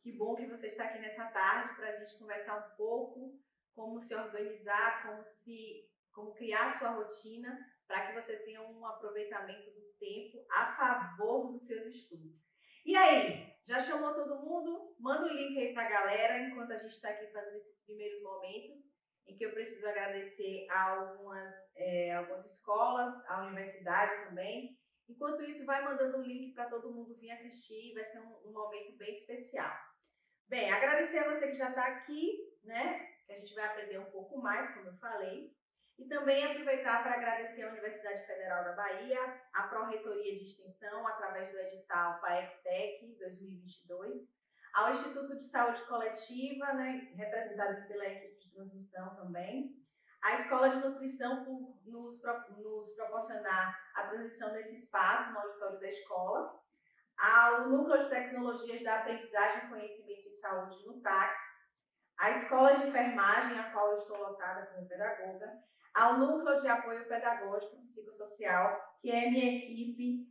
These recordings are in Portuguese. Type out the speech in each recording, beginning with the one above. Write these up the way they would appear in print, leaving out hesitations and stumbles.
Que bom que você está aqui nessa tarde para a gente conversar um pouco como se organizar, como criar sua rotina para que você tenha um aproveitamento do tempo a favor dos seus estudos. E aí, já chamou todo mundo? Manda o link aí para a galera enquanto a gente está aqui fazendo esses primeiros momentos em que eu preciso agradecer a algumas escolas, a universidade também. Enquanto isso, vai mandando o link para todo mundo vir assistir, vai ser um momento bem especial. Bem, agradecer a você que já está aqui, né? Que a gente vai aprender um pouco mais, como eu falei. E também aproveitar para agradecer à Universidade Federal da Bahia, à Pró-Reitoria de Extensão, através do edital PAECTEC 2022, ao Instituto de Saúde Coletiva, né, representado aqui pela equipe de transmissão também, à Escola de Nutrição por nos proporcionar a transmissão desse espaço no auditório da escola, ao Núcleo de Tecnologias da Aprendizagem, Conhecimento e Saúde no TACS, à Escola de Enfermagem, a qual eu estou lotada como pedagoga, ao Núcleo de Apoio Pedagógico e Psicossocial, que é minha equipe,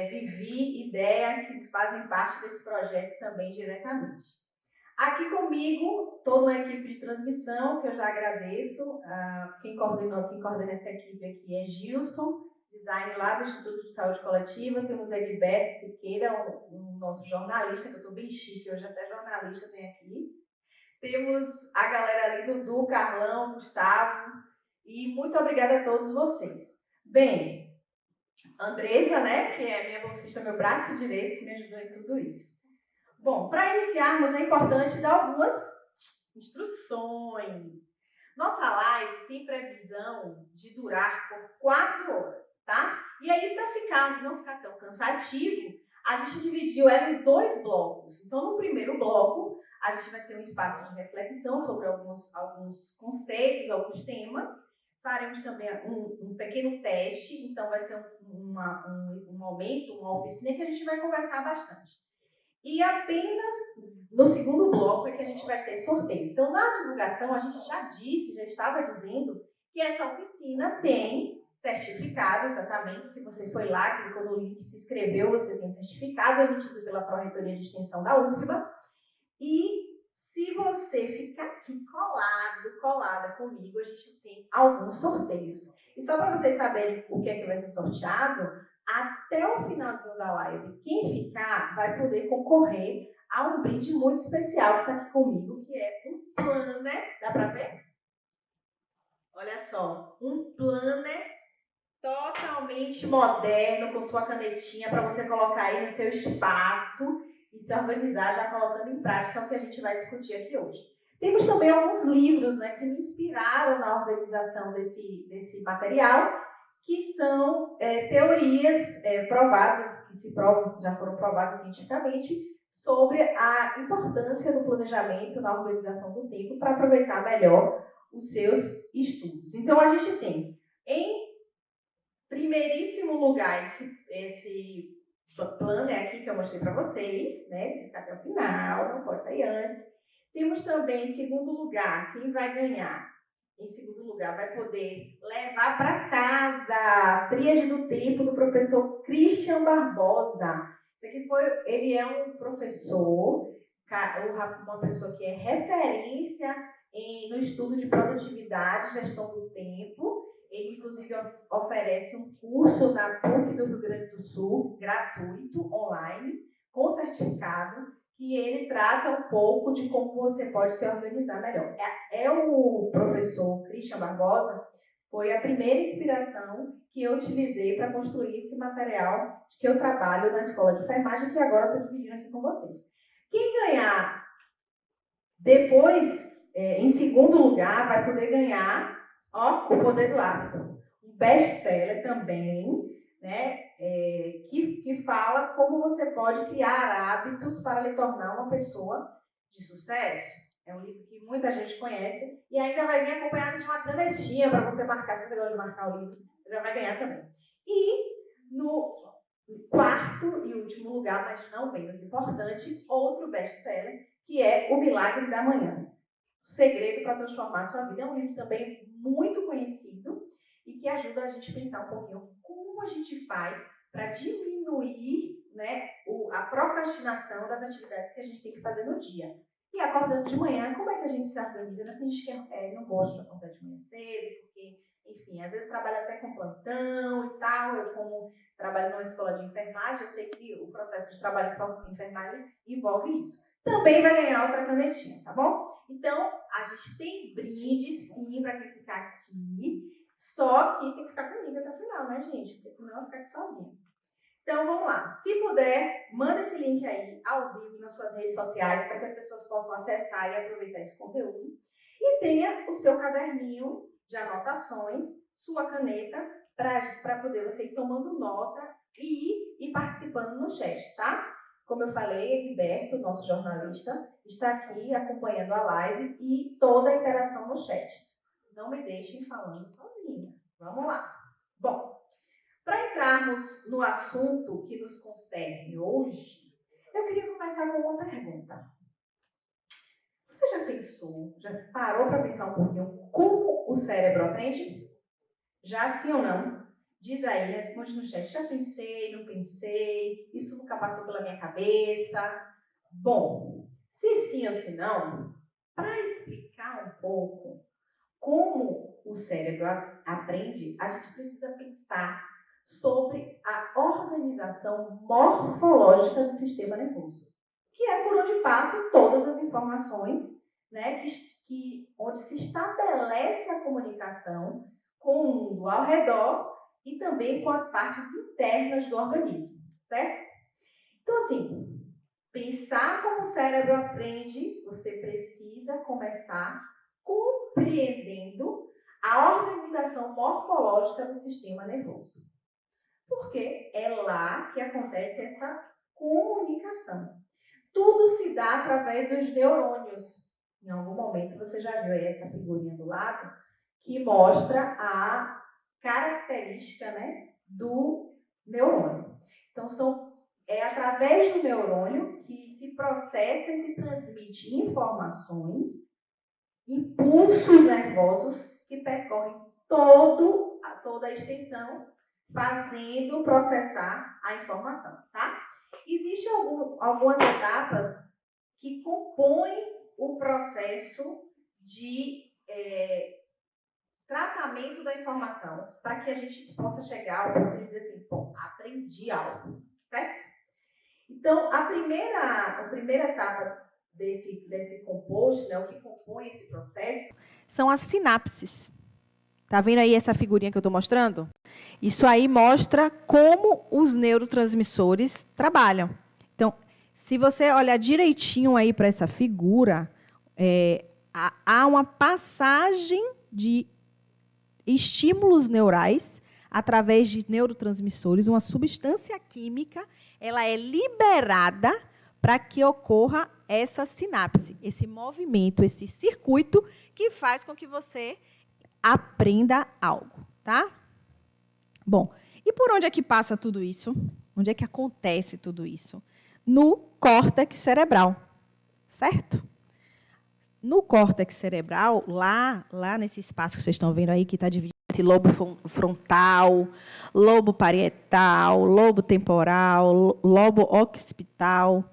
Vivi, Ideia, que fazem parte desse projeto também diretamente. Aqui comigo, toda uma equipe de transmissão, que eu já agradeço. Quem coordena essa equipe aqui é Gilson, design lá do Instituto de Saúde Coletiva. Temos Egberto Siqueira, um nosso jornalista, que eu estou bem chique, hoje até jornalista tem aqui. Temos a galera ali, Dudu, Carlão, Gustavo, e muito obrigada a todos vocês. Bem, Andresa, né, que é minha bolsista, meu braço direito, que me ajudou em tudo isso. Bom, para iniciarmos, é importante dar algumas instruções. Nossa live tem previsão de durar por 4 horas, tá? E aí, para não ficar tão cansativo, a gente dividiu ela em 2 blocos. Então, no primeiro bloco, a gente vai ter um espaço de reflexão sobre alguns conceitos, alguns temas. Faremos também um pequeno teste, então vai ser um momento, uma oficina que a gente vai conversar bastante. E apenas no segundo bloco é que a gente vai ter sorteio. Então, na divulgação, a gente já estava dizendo que essa oficina tem certificado, exatamente. Se você foi lá, clicou no link, se inscreveu, você tem certificado emitido pela Pró-Reitoria de Extensão da UFBA. E se você ficar aqui colada comigo, a gente tem alguns sorteios. E só para vocês saberem o que é que vai ser sorteado, até o finalzinho da live, quem ficar vai poder concorrer a um brinde muito especial que está aqui comigo, que é um planner. Dá para ver? Olha só, um planner totalmente moderno, com sua canetinha para você colocar aí no seu espaço e se organizar, já colocando em prática o que a gente vai discutir aqui hoje. Temos também alguns livros, né, que me inspiraram na organização desse material, que são teorias provadas, já foram provadas cientificamente, sobre a importância do planejamento na organização do tempo para aproveitar melhor os seus estudos. Então, a gente tem, em primeiríssimo lugar, esse planner aqui que eu mostrei para vocês, né? Fica até o final, não pode sair antes. Temos também, em segundo lugar, quem vai ganhar? Em segundo lugar, vai poder levar para casa a Tríade do Tempo do professor Christian Barbosa. Ele é um professor, uma pessoa que é referência no estudo de produtividade e gestão do tempo. Ele, inclusive, oferece um curso na PUC do Rio Grande do Sul, gratuito, online, com certificado, que ele trata um pouco de como você pode se organizar melhor. O professor Christian Barbosa foi a primeira inspiração que eu utilizei para construir esse material que eu trabalho na escola de enfermagem, que agora eu estou dividindo aqui com vocês. Quem ganhar depois, em segundo lugar, vai poder ganhar O Poder do Hábito, um best-seller também, né, que fala como você pode criar hábitos para lhe tornar uma pessoa de sucesso. É um livro que muita gente conhece e ainda vai vir acompanhado de uma canetinha para você marcar. Se você gosta de marcar o livro, você já vai ganhar também. E no quarto e último lugar, mas não menos importante, outro best-seller, que é O Milagre da Manhã. O Segredo para Transformar a Sua Vida. É um livro também muito conhecido e que ajuda a gente a pensar um pouquinho como a gente faz para diminuir, né, a procrastinação das atividades que a gente tem que fazer no dia. E acordando de manhã, como é que a gente se organiza? Tem gente que não gosta de acordar de manhã cedo, porque, enfim, às vezes trabalha até com plantão e tal. Eu, como trabalho numa escola de enfermagem, eu sei que o processo de trabalho com enfermagem envolve isso. Também vai ganhar outra canetinha, tá bom? Então, a gente tem brinde, sim, para quem ficar aqui. Só que tem que ficar comigo até o final, né, gente? Porque senão eu vou ficar aqui sozinha. Então, vamos lá. Se puder, manda esse link aí, ao vivo, nas suas redes sociais, para que as pessoas possam acessar e aproveitar esse conteúdo. E tenha o seu caderninho de anotações, sua caneta, para poder você ir tomando nota e ir participando no chat, tá? Como eu falei, Heriberto, nosso jornalista, está aqui acompanhando a live e toda a interação no chat. Não me deixem falando sozinha. Vamos lá. Bom, para entrarmos no assunto que nos concerne hoje, eu queria começar com uma pergunta. Você já pensou, já parou para pensar um pouquinho como o cérebro aprende? Já sim ou não? Diz aí, responde no chat. Já pensei, não pensei, isso nunca passou pela minha cabeça. Bom, se sim ou se não, para explicar um pouco como o cérebro aprende, a gente precisa pensar sobre a organização morfológica do sistema nervoso, que é por onde passam todas as informações, né, onde se estabelece a comunicação com o mundo ao redor e também com as partes internas do organismo, certo? Então, assim, pensar como o cérebro aprende, você precisa começar compreendendo a organização morfológica do sistema nervoso. Porque é lá que acontece essa comunicação. Tudo se dá através dos neurônios. Em algum momento você já viu aí essa figurinha do lado, que mostra a característica, né, do neurônio. Então, é através do neurônio que se processa e se transmite informações, impulsos nervosos que percorrem toda a extensão, fazendo processar a informação, tá? Existem algumas etapas que compõem o processo de tratamento da informação, para que a gente possa chegar ao ponto de dizer assim, bom, aprendi algo, certo? Então, a primeira etapa desse composto, né, o que compõe esse processo, são as sinapses. Tá vendo aí essa figurinha que eu estou mostrando? Isso aí mostra como os neurotransmissores trabalham. Então, se você olhar direitinho aí para essa figura, há uma passagem de estímulos neurais através de neurotransmissores, uma substância química, ela é liberada para que ocorra essa sinapse, esse movimento, esse circuito que faz com que você aprenda algo, tá? Bom, e por onde é que passa tudo isso? Onde é que acontece tudo isso? No córtex cerebral, certo? No córtex cerebral, lá nesse espaço que vocês estão vendo aí, que está dividido entre lobo frontal, lobo parietal, lobo temporal, lobo occipital,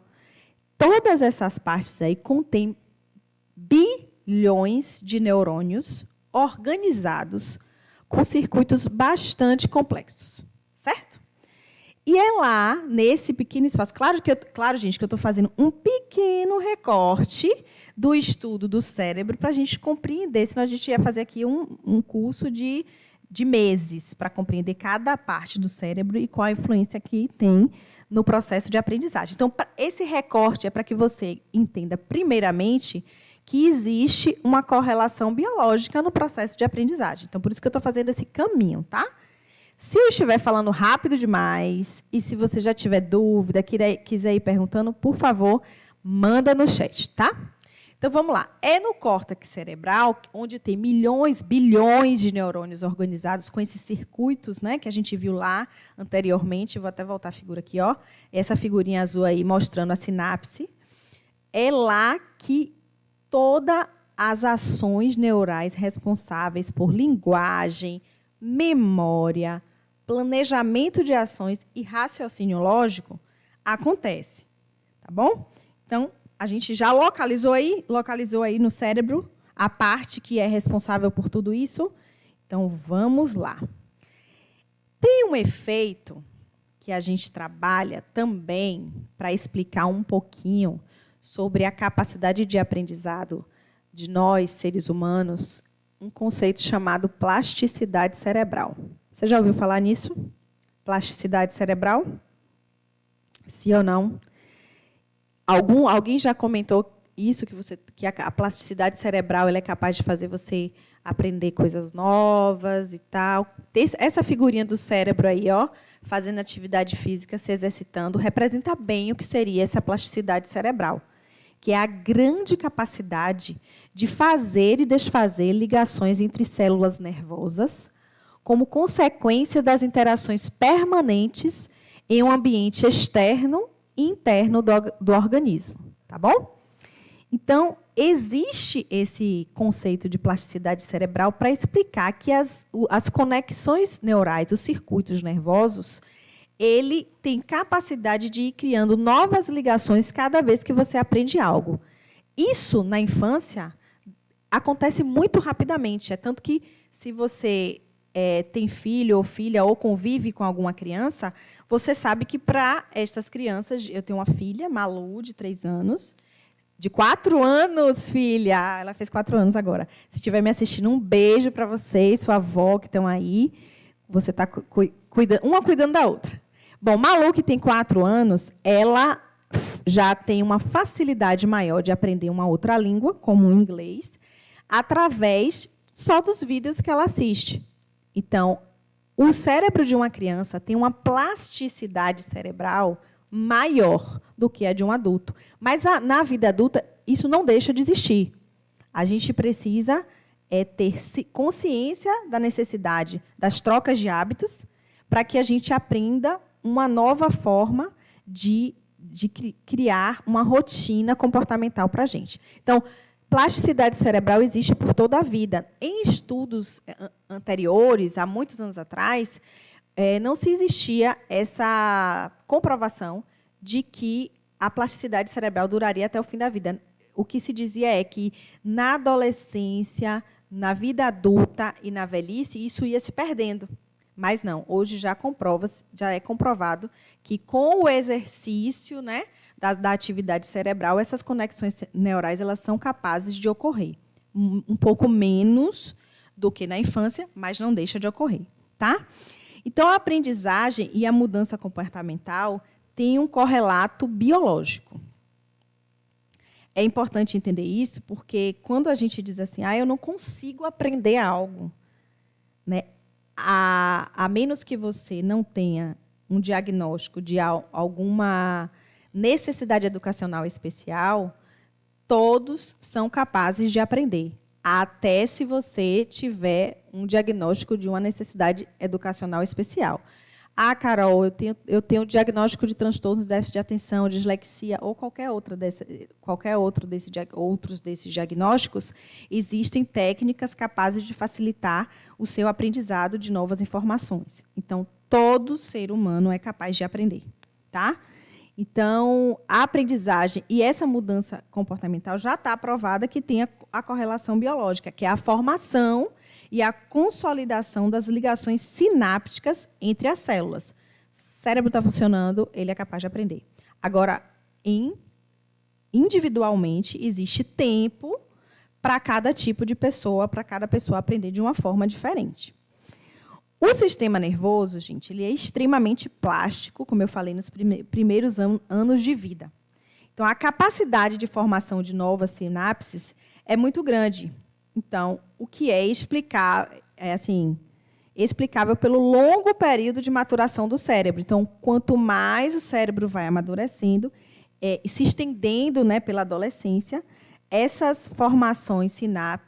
todas essas partes aí contêm bilhões de neurônios organizados com circuitos bastante complexos, certo? E é lá, nesse pequeno espaço, claro, gente, que eu estou fazendo um pequeno recorte do estudo do cérebro para a gente compreender, senão a gente ia fazer aqui um curso de meses para compreender cada parte do cérebro e qual a influência que tem no processo de aprendizagem. Então, esse recorte é para que você entenda, primeiramente, que existe uma correlação biológica no processo de aprendizagem. Então, por isso que eu estou fazendo esse caminho, tá? Se eu estiver falando rápido demais e se você já tiver dúvida, quiser ir perguntando, por favor, manda no chat, tá? Então, vamos lá. É no córtex cerebral, onde tem milhões, bilhões de neurônios organizados com esses circuitos, né, que a gente viu lá anteriormente. Vou até voltar a figura aqui, ó. Essa figurinha azul aí mostrando a sinapse. É lá que todas as ações neurais responsáveis por linguagem, memória, planejamento de ações e raciocínio lógico acontece. Tá bom? Então, a gente já localizou aí no cérebro a parte que é responsável por tudo isso. Então, vamos lá. Tem um efeito que a gente trabalha também para explicar um pouquinho sobre a capacidade de aprendizado de nós, seres humanos, um conceito chamado plasticidade cerebral. Você já ouviu falar nisso? Plasticidade cerebral? Sim ou não? Alguém já comentou isso, que a plasticidade cerebral ela é capaz de fazer você aprender coisas novas e tal. Essa figurinha do cérebro aí, ó, fazendo atividade física, se exercitando, representa bem o que seria essa plasticidade cerebral, que é a grande capacidade de fazer e desfazer ligações entre células nervosas, como consequência das interações permanentes em um ambiente externo e interno do organismo. Tá bom? Então, existe esse conceito de plasticidade cerebral para explicar que as conexões neurais, os circuitos nervosos, ele tem capacidade de ir criando novas ligações cada vez que você aprende algo. Isso, na infância, acontece muito rapidamente. É tanto que, se você tem filho ou filha ou convive com alguma criança, você sabe que, para estas crianças... Eu tenho uma filha, Malu, de 3 anos... De 4 anos, filha. Ela fez 4 anos agora. Se estiver me assistindo, um beijo para vocês, sua avó, que estão aí. Você está uma cuidando da outra. Bom, Malu, que tem 4 anos, ela já tem uma facilidade maior de aprender uma outra língua, como o inglês, através só dos vídeos que ela assiste. Então, o cérebro de uma criança tem uma plasticidade cerebral maior do que a de um adulto. Mas, na vida adulta, isso não deixa de existir. A gente precisa ter consciência da necessidade das trocas de hábitos para que a gente aprenda uma nova forma de criar uma rotina comportamental para a gente. Então, plasticidade cerebral existe por toda a vida. Em estudos anteriores, há muitos anos atrás, não se existia essa comprovação de que a plasticidade cerebral duraria até o fim da vida. O que se dizia é que, na adolescência, na vida adulta e na velhice, isso ia se perdendo. Mas não, hoje já é comprovado que, com o exercício, né, da atividade cerebral, essas conexões neurais elas são capazes de ocorrer. Um pouco menos do que na infância, mas não deixa de ocorrer. Tá? Então, a aprendizagem e a mudança comportamental têm um correlato biológico. É importante entender isso, porque quando a gente diz assim, eu não consigo aprender algo, né, a menos que você não tenha um diagnóstico de alguma necessidade educacional especial, todos são capazes de aprender. Até se você tiver um diagnóstico de uma necessidade educacional especial. Carol, eu tenho diagnóstico de transtornos de déficit de atenção, dislexia, ou outros desses diagnósticos, existem técnicas capazes de facilitar o seu aprendizado de novas informações. Então, todo ser humano é capaz de aprender. Tá? Então, a aprendizagem e essa mudança comportamental já está provada que tem a correlação biológica, que é a formação e a consolidação das ligações sinápticas entre as células. O cérebro está funcionando, ele é capaz de aprender. Agora, individualmente, existe tempo para cada tipo de pessoa, para cada pessoa aprender de uma forma diferente. O sistema nervoso, gente, ele é extremamente plástico, como eu falei, nos primeiros anos de vida. Então, a capacidade de formação de novas sinapses é muito grande. Então, o que é explicável pelo longo período de maturação do cérebro. Então, quanto mais o cérebro vai amadurecendo, se estendendo, né, pela adolescência, essas formações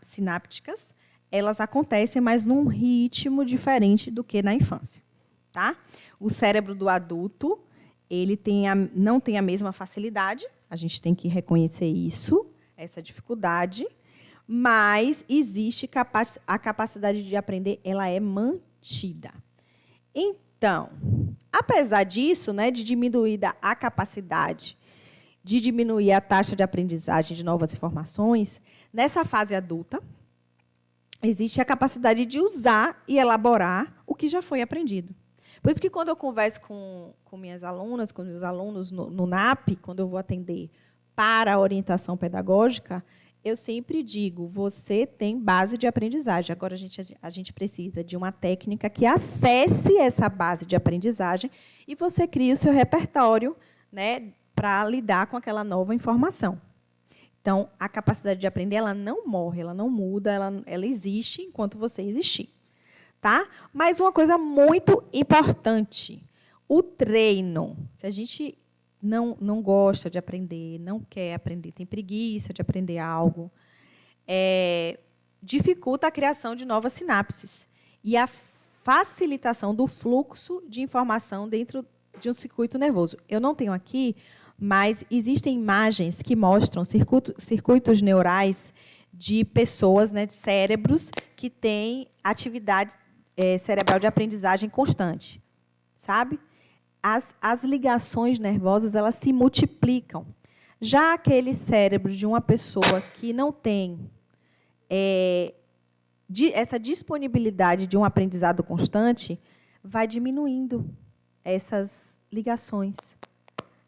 sinápticas elas acontecem, mas num ritmo diferente do que na infância. Tá? O cérebro do adulto ele não tem a mesma facilidade, a gente tem que reconhecer isso, essa dificuldade, mas existe a capacidade de aprender, ela é mantida. Então, apesar disso, né, de diminuir a capacidade, de diminuir a taxa de aprendizagem de novas informações, nessa fase adulta, existe a capacidade de usar e elaborar o que já foi aprendido. Por isso que, quando eu converso com minhas alunas, com meus alunos no NAP, quando eu vou atender para a orientação pedagógica, eu sempre digo, você tem base de aprendizagem. Agora, a gente precisa de uma técnica que acesse essa base de aprendizagem e você cria o seu repertório, né, para lidar com aquela nova informação. Então, a capacidade de aprender, ela não morre, ela não muda, ela existe enquanto você existir. Tá? Mas uma coisa muito importante, o treino. Se a gente não gosta de aprender, não quer aprender, tem preguiça de aprender algo, dificulta a criação de novas sinapses e a facilitação do fluxo de informação dentro de um circuito nervoso. Eu não tenho aqui, mas existem imagens que mostram circuitos neurais de pessoas, né, de cérebros que têm atividade cerebral de aprendizagem constante, sabe? As ligações nervosas, elas se multiplicam. Já aquele cérebro de uma pessoa que não tem essa disponibilidade de um aprendizado constante, vai diminuindo essas ligações.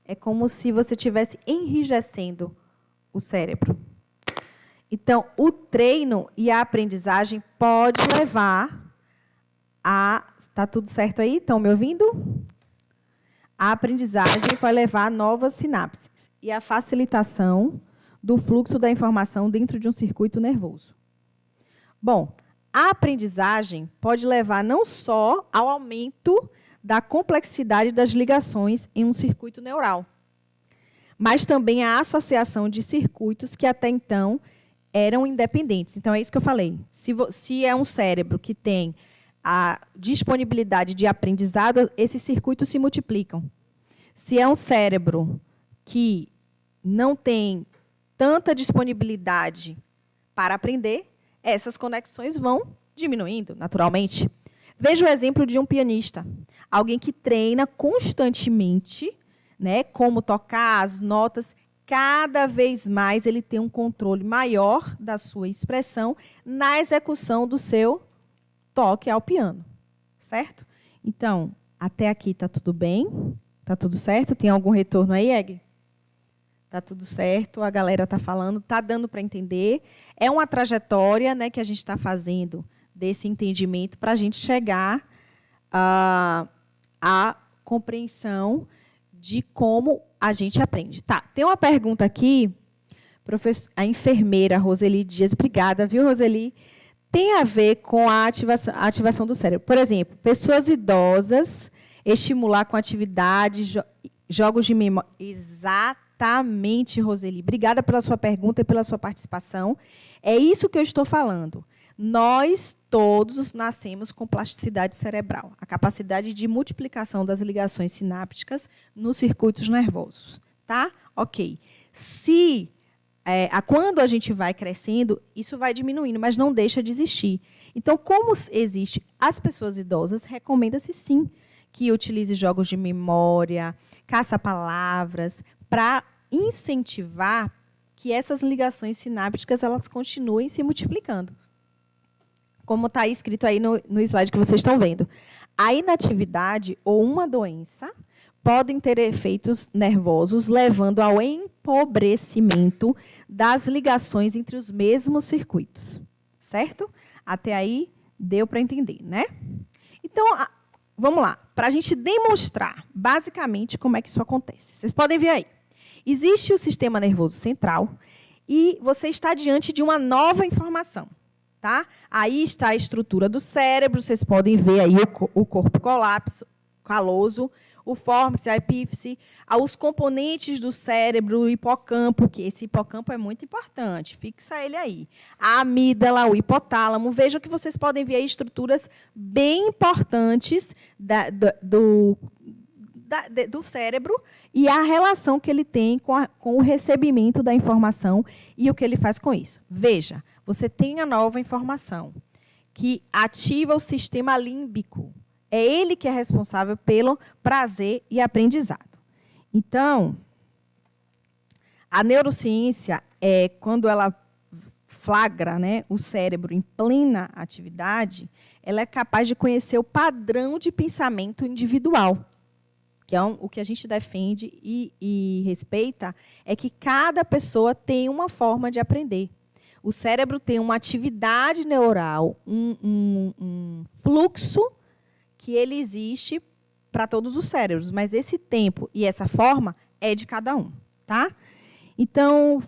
É como se você estivesse enrijecendo o cérebro. Então, o treino e a aprendizagem pode levar a... Está tudo certo aí? Estão me ouvindo? A aprendizagem vai levar a novas sinapses e a facilitação do fluxo da informação dentro de um circuito nervoso. Bom, a aprendizagem pode levar não só ao aumento da complexidade das ligações em um circuito neural, mas também à associação de circuitos que até então eram independentes. Então, é isso que eu falei. Se é um cérebro que tem a disponibilidade de aprendizado, esses circuitos se multiplicam. Se é um cérebro que não tem tanta disponibilidade para aprender, essas conexões vão diminuindo, naturalmente. Veja o exemplo de um pianista, alguém que treina constantemente, né, como tocar as notas. Cada vez mais ele tem um controle maior da sua expressão na execução do seu toque ao piano, certo? Então, até aqui está tudo bem? Está tudo certo? Tem algum retorno aí, Egg? Está tudo certo, a galera está falando, está dando para entender. É uma trajetória, né, que a gente está fazendo desse entendimento para a gente chegar à compreensão de como a gente aprende. Tá, tem uma pergunta aqui, a enfermeira Roseli Dias. Obrigada, viu, Roseli? Tem a ver com a ativação do cérebro. Por exemplo, pessoas idosas, estimular com atividades, jogos de memória. Exatamente, Roseli. Obrigada pela sua pergunta e pela sua participação. É isso que eu estou falando. Nós todos nascemos com plasticidade cerebral, a capacidade de multiplicação das ligações sinápticas nos circuitos nervosos. Tá? Ok. Quando a gente vai crescendo, isso vai diminuindo, mas não deixa de existir. Então, como existe as pessoas idosas, recomenda-se sim que utilize jogos de memória, caça-palavras, para incentivar que essas ligações sinápticas elas continuem se multiplicando. Como está escrito aí no slide que vocês estão vendo. A inatividade ou uma doença podem ter efeitos nervosos, levando ao empobrecimento das ligações entre os mesmos circuitos. Certo? Até aí, deu para entender, né? Então, vamos lá. Para a gente demonstrar, basicamente, como é que isso acontece. Vocês podem ver aí. Existe o sistema nervoso central e você está diante de uma nova informação. Tá? Aí está a estrutura do cérebro, vocês podem ver aí o corpo caloso, o fórnix, a epífise, os componentes do cérebro, o hipocampo, que esse hipocampo é muito importante, fixa ele aí. A amígdala, o hipotálamo, vejam que vocês podem ver aí estruturas bem importantes do cérebro e a relação que ele tem com o recebimento da informação e o que ele faz com isso. Veja, você tem a nova informação que ativa o sistema límbico. É ele que é responsável pelo prazer e aprendizado. Então, a neurociência, quando ela flagra, né, o cérebro em plena atividade, ela é capaz de conhecer o padrão de pensamento individual, que é o que a gente defende e respeita, é que cada pessoa tem uma forma de aprender. O cérebro tem uma atividade neural, um fluxo que ele existe para todos os cérebros, mas esse tempo e essa forma é de cada um, tá? Então,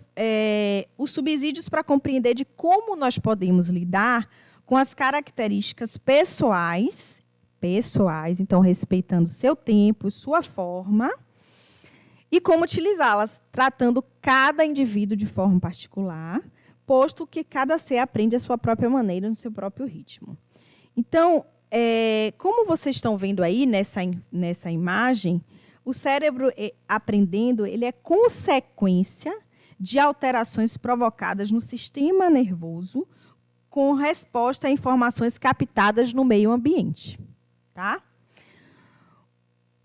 os subsídios para compreender de como nós podemos lidar com as características pessoais, então respeitando seu tempo, sua forma, e como utilizá-las, tratando cada indivíduo de forma particular, posto que cada ser aprende a sua própria maneira, no seu próprio ritmo. Então, como vocês estão vendo aí nessa imagem, o cérebro aprendendo, ele é consequência de alterações provocadas no sistema nervoso com resposta a informações captadas no meio ambiente. Tá?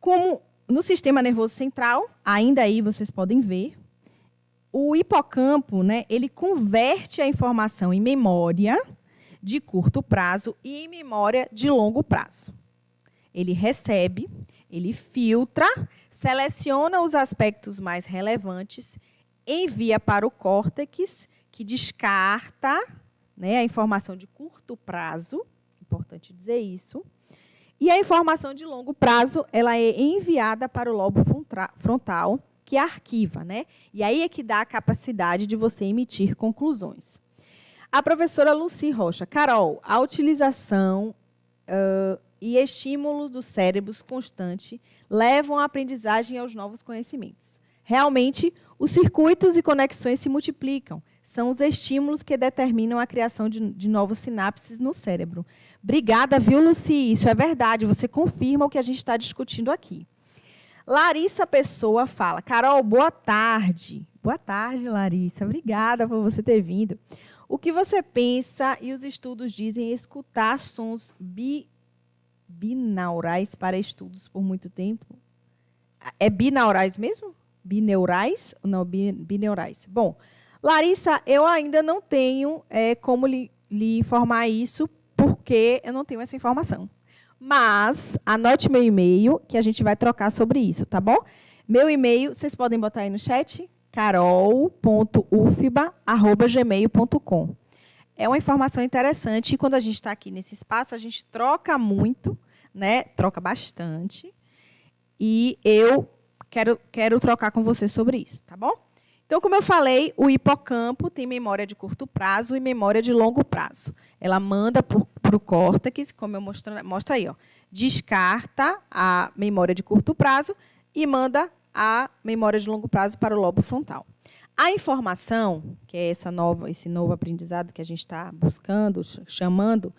Como no sistema nervoso central, ainda aí vocês podem ver, o hipocampo, né, ele converte a informação em memória de curto prazo e em memória de longo prazo. Ele recebe, ele filtra, seleciona os aspectos mais relevantes, envia para o córtex, que descarta, né, a informação de curto prazo, importante dizer isso, e a informação de longo prazo ela é enviada para o lobo frontal, que arquiva, né? E aí é que dá a capacidade de você emitir conclusões. A professora Lucy Rocha. Carol, a utilização e estímulo dos cérebros constante levam à aprendizagem e aos novos conhecimentos. Realmente, os circuitos e conexões se multiplicam. São os estímulos que determinam a criação de novos sinapses no cérebro. Obrigada, viu, Lucy? Isso é verdade. Você confirma o que a gente está discutindo aqui. Larissa Pessoa fala. Carol, boa tarde. Boa tarde, Larissa. Obrigada por você ter vindo. O que você pensa e os estudos dizem escutar sons binaurais para estudos por muito tempo? É binaurais mesmo? Bineurais? Não, bineurais. Bom, Larissa, eu ainda não tenho como lhe informar isso, porque eu não tenho essa informação. Mas anote meu e-mail, que a gente vai trocar sobre isso, tá bom? Meu e-mail, vocês podem botar aí no chat, carol.ufba@gmail.com. É uma informação interessante, e quando a gente está aqui nesse espaço, a gente troca muito, né? Troca bastante. E eu quero trocar com você sobre isso, tá bom? Então, como eu falei, o hipocampo tem memória de curto prazo e memória de longo prazo. Ela manda para o córtex, como eu mostra aí, ó, descarta a memória de curto prazo e manda a memória de longo prazo para o lobo frontal. A informação, que é esse novo aprendizado que a gente está buscando, chamando,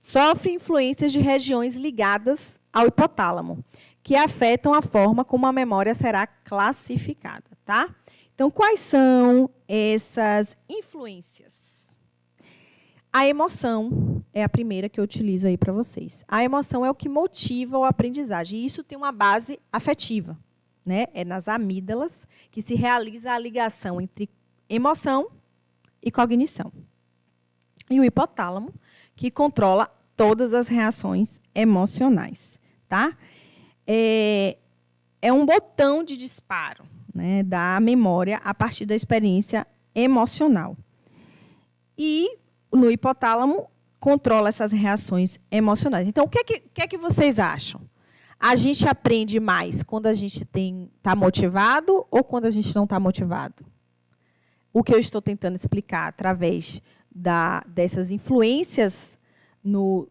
sofre influências de regiões ligadas ao hipotálamo, que afetam a forma como a memória será classificada, tá? Então, quais são essas influências? A emoção é a primeira que eu utilizo aí para vocês. A emoção é o que motiva a aprendizagem, e isso tem uma base afetiva, né? É nas amígdalas que se realiza a ligação entre emoção e cognição. E o hipotálamo, que controla todas as reações emocionais, tá? É um botão de disparo, né, da memória a partir da experiência emocional. E no hipotálamo controla essas reações emocionais. Então, o que é que vocês acham? A gente aprende mais quando a gente está motivado ou quando a gente não está motivado? O que eu estou tentando explicar através dessas influências do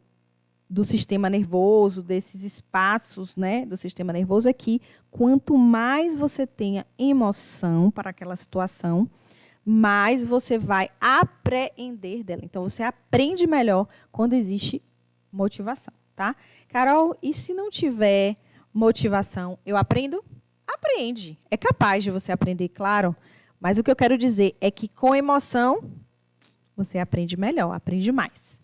sistema nervoso, desses espaços, né, do sistema nervoso, é que quanto mais você tenha emoção para aquela situação, mais você vai apreender dela. Então, você aprende melhor quando existe motivação, tá? Carol, e se não tiver motivação, eu aprendo? Aprende. É capaz de você aprender, claro, mas o que eu quero dizer é que com emoção, você aprende melhor, aprende mais.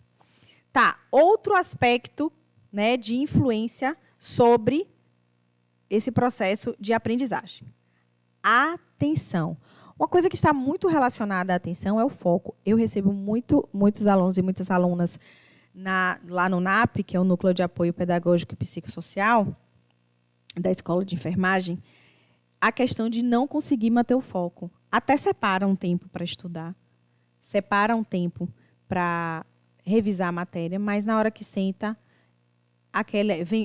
Tá, outro aspecto né, de influência sobre esse processo de aprendizagem. Atenção. Uma coisa que está muito relacionada à atenção é o foco. Eu recebo muitos alunos e muitas alunas lá no NAP, que é o Núcleo de Apoio Pedagógico e Psicossocial, da Escola de Enfermagem, a questão de não conseguir manter o foco. Até separa um tempo para estudar, separa um tempo para revisar a matéria, mas na hora que senta,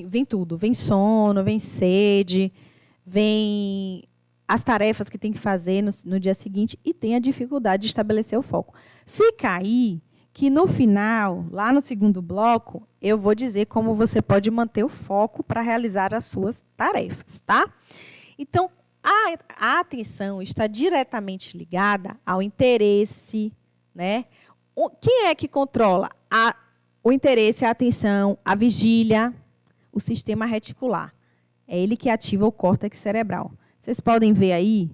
vem tudo. Vem sono, vem sede, vem as tarefas que tem que fazer no dia seguinte e tem a dificuldade de estabelecer o foco. Fica aí que, no final, lá no segundo bloco, eu vou dizer como você pode manter o foco para realizar as suas tarefas, tá? Então, a atenção está diretamente ligada ao interesse, né? Quem é que controla o interesse, a atenção, a vigília? O sistema reticular. É ele que ativa o córtex cerebral. Vocês podem ver aí,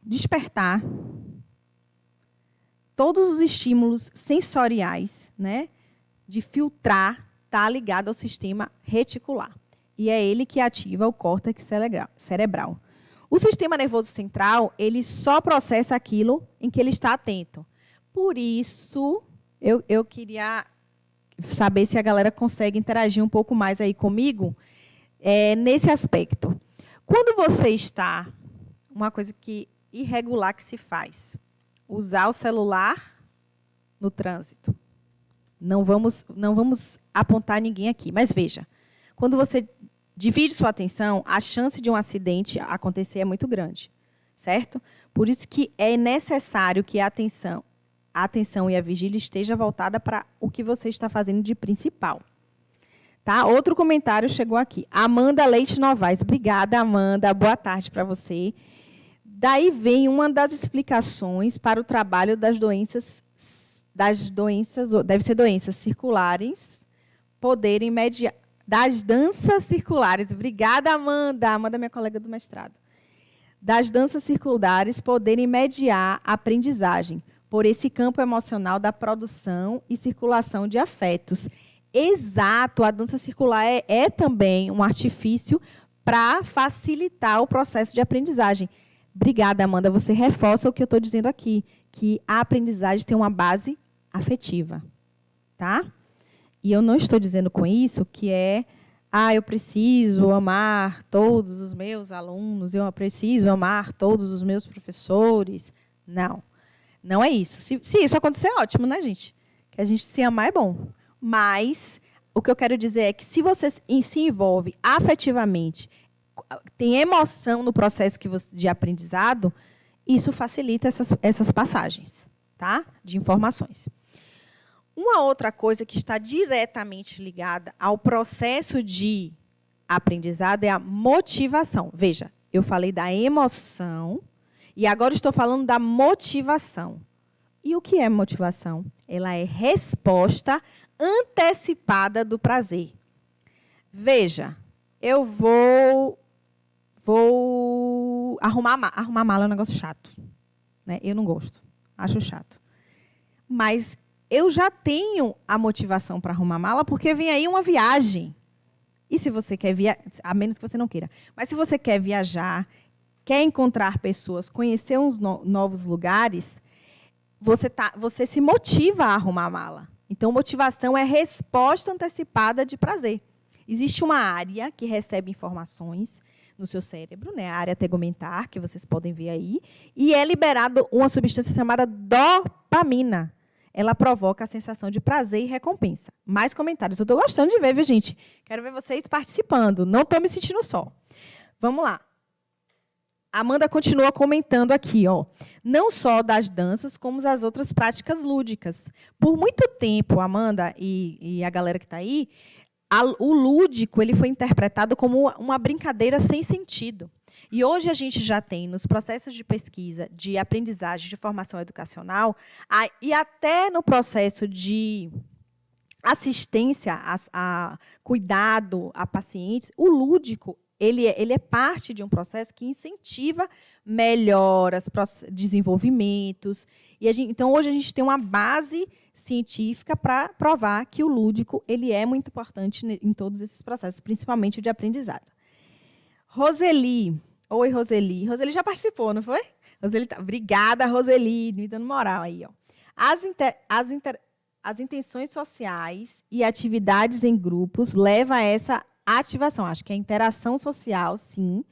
despertar todos os estímulos sensoriais, né, de filtrar, está ligado ao sistema reticular. E é ele que ativa o córtex cerebral. O sistema nervoso central, ele só processa aquilo em que ele está atento. Por isso, eu queria saber se a galera consegue interagir um pouco mais aí comigo, nesse aspecto. Quando você está, uma coisa irregular que se faz, usar o celular no trânsito. Não vamos apontar ninguém aqui, mas veja, quando você divide sua atenção, a chance de um acidente acontecer é muito grande, certo? Por isso que é necessário que a atenção e a vigília esteja voltada para o que você está fazendo de principal. Tá? Outro comentário chegou aqui. Amanda Leite Novaes. Obrigada, Amanda. Boa tarde para você. Daí vem uma das explicações para o trabalho das doenças, deve ser doenças circulares, poderem mediar, das danças circulares. Obrigada, Amanda. Amanda é minha colega do mestrado. Das danças circulares poderem mediar a aprendizagem por esse campo emocional da produção e circulação de afetos. Exato, a dança circular é também um artifício para facilitar o processo de aprendizagem. Obrigada, Amanda. Você reforça o que eu estou dizendo aqui, que a aprendizagem tem uma base afetiva. Tá? E eu não estou dizendo com isso que eu preciso amar todos os meus alunos, eu preciso amar todos os meus professores. Não, não é isso. Se isso acontecer, é ótimo, né, gente? Que a gente se amar é bom. Mas o que eu quero dizer é que se você se envolve afetivamente, tem emoção no processo de aprendizado, isso facilita essas passagens, tá? De informações. Uma outra coisa que está diretamente ligada ao processo de aprendizado é a motivação. Veja, eu falei da emoção e agora estou falando da motivação. E o que é motivação? Ela é resposta antecipada do prazer. Veja, eu vou arrumar mala é um negócio chato, né? Eu não gosto, acho chato. Mas eu já tenho a motivação para arrumar mala porque vem aí uma viagem. E se você quer viajar, a menos que você não queira, mas se você quer viajar, quer encontrar pessoas, conhecer uns novos lugares, você se motiva a arrumar a mala. Então, motivação é resposta antecipada de prazer. Existe uma área que recebe informações no seu cérebro, né, a área tegumentar, que vocês podem ver aí, e é liberada uma substância chamada dopamina. Ela provoca a sensação de prazer e recompensa. Mais comentários. Eu estou gostando de ver, viu, gente? Quero ver vocês participando. Não estou me sentindo só. Vamos lá. A Amanda continua comentando aqui, ó, não só das danças, como das outras práticas lúdicas. Por muito tempo, Amanda e a galera que está aí, o lúdico ele foi interpretado como uma brincadeira sem sentido. E hoje a gente já tem, nos processos de pesquisa, de aprendizagem, de formação educacional, e até no processo de assistência a cuidado a pacientes, o lúdico ele é parte de um processo que incentiva melhoras, desenvolvimentos. Então, hoje a gente tem uma base científica para provar que o lúdico ele é muito importante em todos esses processos, principalmente o de aprendizado. Roseli. Oi, Roseli. Roseli já participou, não foi? Roseli, obrigada, Roseli, me dando moral aí. Ó. As intenções sociais e atividades em grupos levam a essa ativação. Acho que a interação social, sim,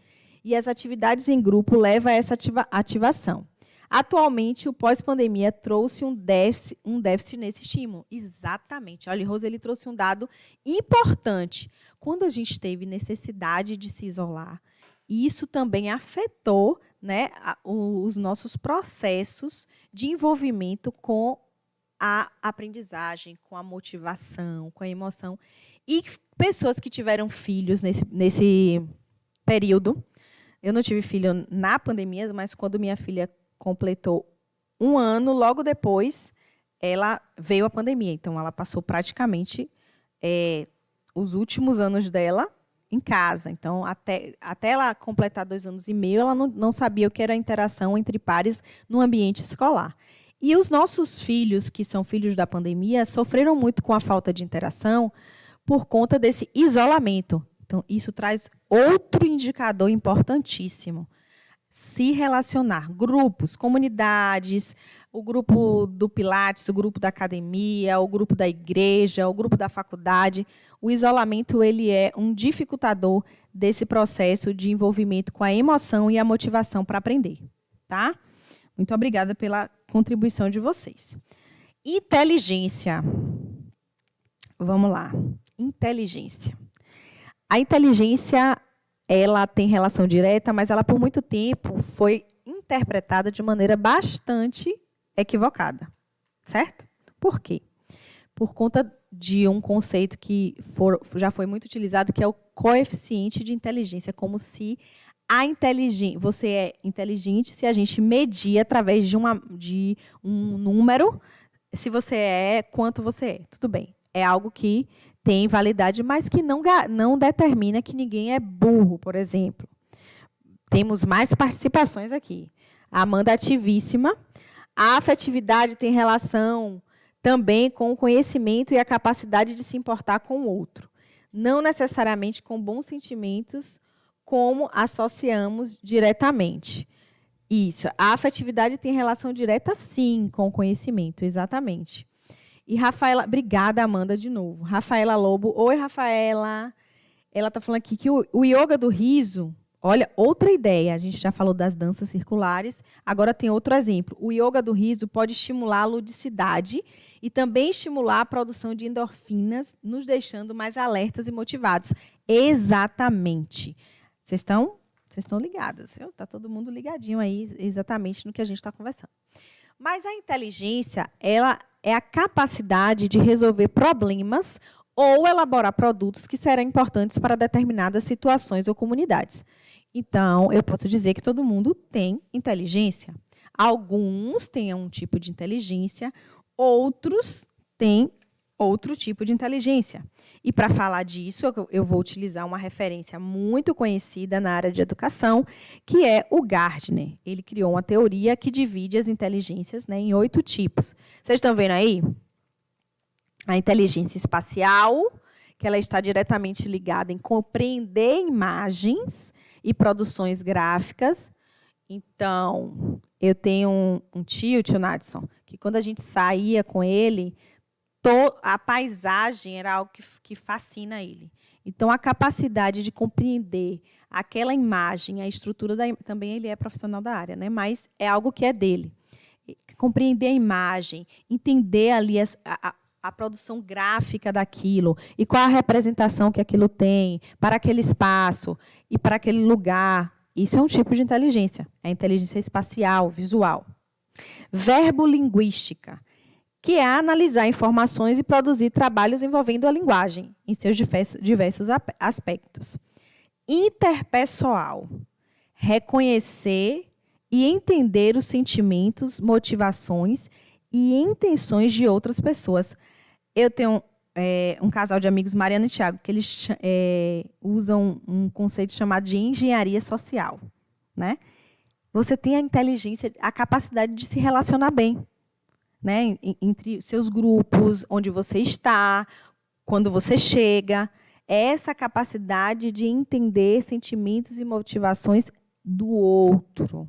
e as atividades em grupo levam a essa ativação. Atualmente, o pós-pandemia trouxe um déficit nesse estímulo. Exatamente. Olha, Roseli trouxe um dado importante. Quando a gente teve necessidade de se isolar, isso também afetou, né, os nossos processos de envolvimento com a aprendizagem, com a motivação, com a emoção. E pessoas que tiveram filhos nesse período, eu não tive filho na pandemia, mas quando minha filha completou 1 ano, logo depois, ela veio a pandemia. Então, ela passou praticamente os últimos anos dela em casa. Então, até ela completar 2 anos e meio, ela não sabia o que era a interação entre pares no ambiente escolar. E os nossos filhos, que são filhos da pandemia, sofreram muito com a falta de interação por conta desse isolamento. Então, isso traz outro indicador importantíssimo. Se relacionar, grupos, comunidades, o grupo do Pilates, o grupo da academia, o grupo da igreja, o grupo da faculdade. O isolamento ele é um dificultador desse processo de envolvimento com a emoção e a motivação para aprender. Tá? Muito obrigada pela contribuição de vocês. Inteligência. Vamos lá. Inteligência. A inteligência, ela tem relação direta, mas ela, por muito tempo, foi interpretada de maneira bastante equivocada. Certo? Por quê? Por conta de um conceito que já foi muito utilizado, que é o coeficiente de inteligência, como se você é inteligente se a gente medir através de um número, se você quanto você é. Tudo bem. É algo que tem validade, mas que não determina que ninguém é burro, por exemplo. Temos mais participações aqui. A Amanda ativíssima. A afetividade tem relação também com o conhecimento e a capacidade de se importar com o outro. Não necessariamente com bons sentimentos, como associamos diretamente. Isso. A afetividade tem relação direta, sim, com o conhecimento, exatamente. E Rafaela, obrigada, Amanda, de novo. Rafaela Lobo. Oi, Rafaela. Ela está falando aqui que o yoga do riso, olha, outra ideia. A gente já falou das danças circulares, agora tem outro exemplo. O yoga do riso pode estimular a ludicidade e também estimular a produção de endorfinas, nos deixando mais alertas e motivados. Exatamente. Vocês estão ligadas, viu? Está todo mundo ligadinho aí exatamente no que a gente está conversando. Mas a inteligência, ela é a capacidade de resolver problemas ou elaborar produtos que serão importantes para determinadas situações ou comunidades. Então, eu posso dizer que todo mundo tem inteligência. Alguns têm um tipo de inteligência, outros têm outro tipo de inteligência. E, para falar disso, eu vou utilizar uma referência muito conhecida na área de educação, que é o Gardner. Ele criou uma teoria que divide as inteligências, né, em 8 tipos. Vocês estão vendo aí? A inteligência espacial, que ela está diretamente ligada em compreender imagens e produções gráficas. Então, eu tenho um tio Nadson, que quando a gente saía com ele, a paisagem era algo que fascina ele. Então, a capacidade de compreender aquela imagem, a estrutura, também ele é profissional da área, né? Mas é algo que é dele. Compreender a imagem, entender ali a produção gráfica daquilo e qual a representação que aquilo tem para aquele espaço e para aquele lugar. Isso é um tipo de inteligência, é a inteligência espacial, visual. Verbolinguística, que é analisar informações e produzir trabalhos envolvendo a linguagem, em seus diversos aspectos. Interpessoal, reconhecer e entender os sentimentos, motivações e intenções de outras pessoas. Eu tenho um casal de amigos, Mariana e Thiago, que eles usam um conceito chamado de engenharia social, né? Você tem a inteligência, a capacidade de se relacionar bem, né? Entre seus grupos, onde você está, quando você chega. É essa capacidade de entender sentimentos e motivações do outro.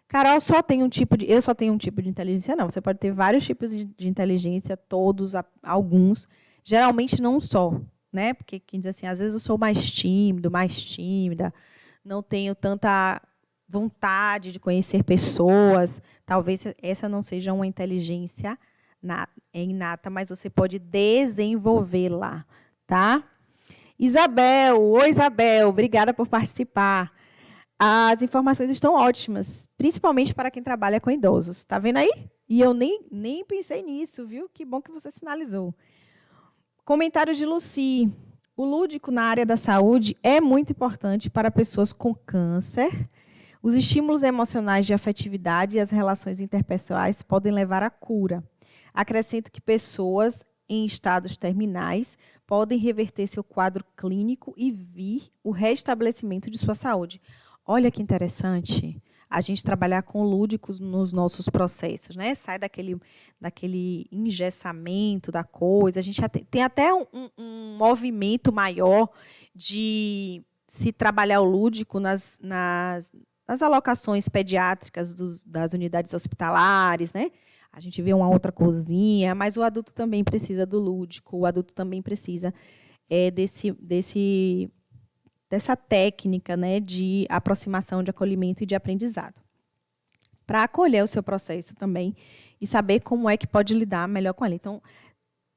Carol, eu só tenho um tipo de inteligência? Não, você pode ter vários tipos de inteligência, todos, alguns. Geralmente não só, né? Porque quem diz assim, às vezes eu sou mais tímido, mais tímida, não tenho tanta vontade de conhecer pessoas. Talvez essa não seja uma inteligência inata, mas você pode desenvolvê-la, tá? Isabel, oi Isabel, obrigada por participar. As informações estão ótimas, principalmente para quem trabalha com idosos. Está vendo aí? E eu nem pensei nisso, viu? Que bom que você sinalizou. Comentário de Lucy. O lúdico na área da saúde é muito importante para pessoas com câncer. Os estímulos emocionais de afetividade e as relações interpessoais podem levar à cura. Acrescento que pessoas em estados terminais podem reverter seu quadro clínico e vir o restabelecimento de sua saúde. Olha que interessante a gente trabalhar com lúdicos nos nossos processos, né? Sai daquele engessamento da coisa. A gente tem até um movimento maior de se trabalhar o lúdico nas alocações pediátricas das unidades hospitalares, né? A gente vê uma outra coisinha, mas o adulto também precisa do lúdico, o adulto também precisa dessa técnica, né, de aproximação, de acolhimento e de aprendizado. Para acolher o seu processo também e saber como é que pode lidar melhor com ele. Então,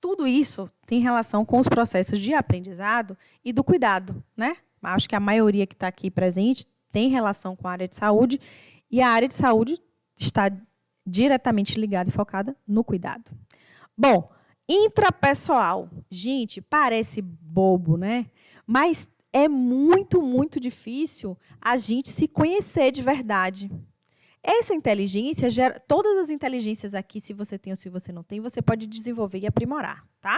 tudo isso tem relação com os processos de aprendizado e do cuidado, né? Acho que a maioria que está aqui presente tem relação com a área de saúde, e a área de saúde está diretamente ligada e focada no cuidado. Bom, intrapessoal. Gente, parece bobo, né? Mas é muito, muito difícil a gente se conhecer de verdade. Essa inteligência, todas as inteligências aqui, se você tem ou se você não tem, você pode desenvolver e aprimorar, tá?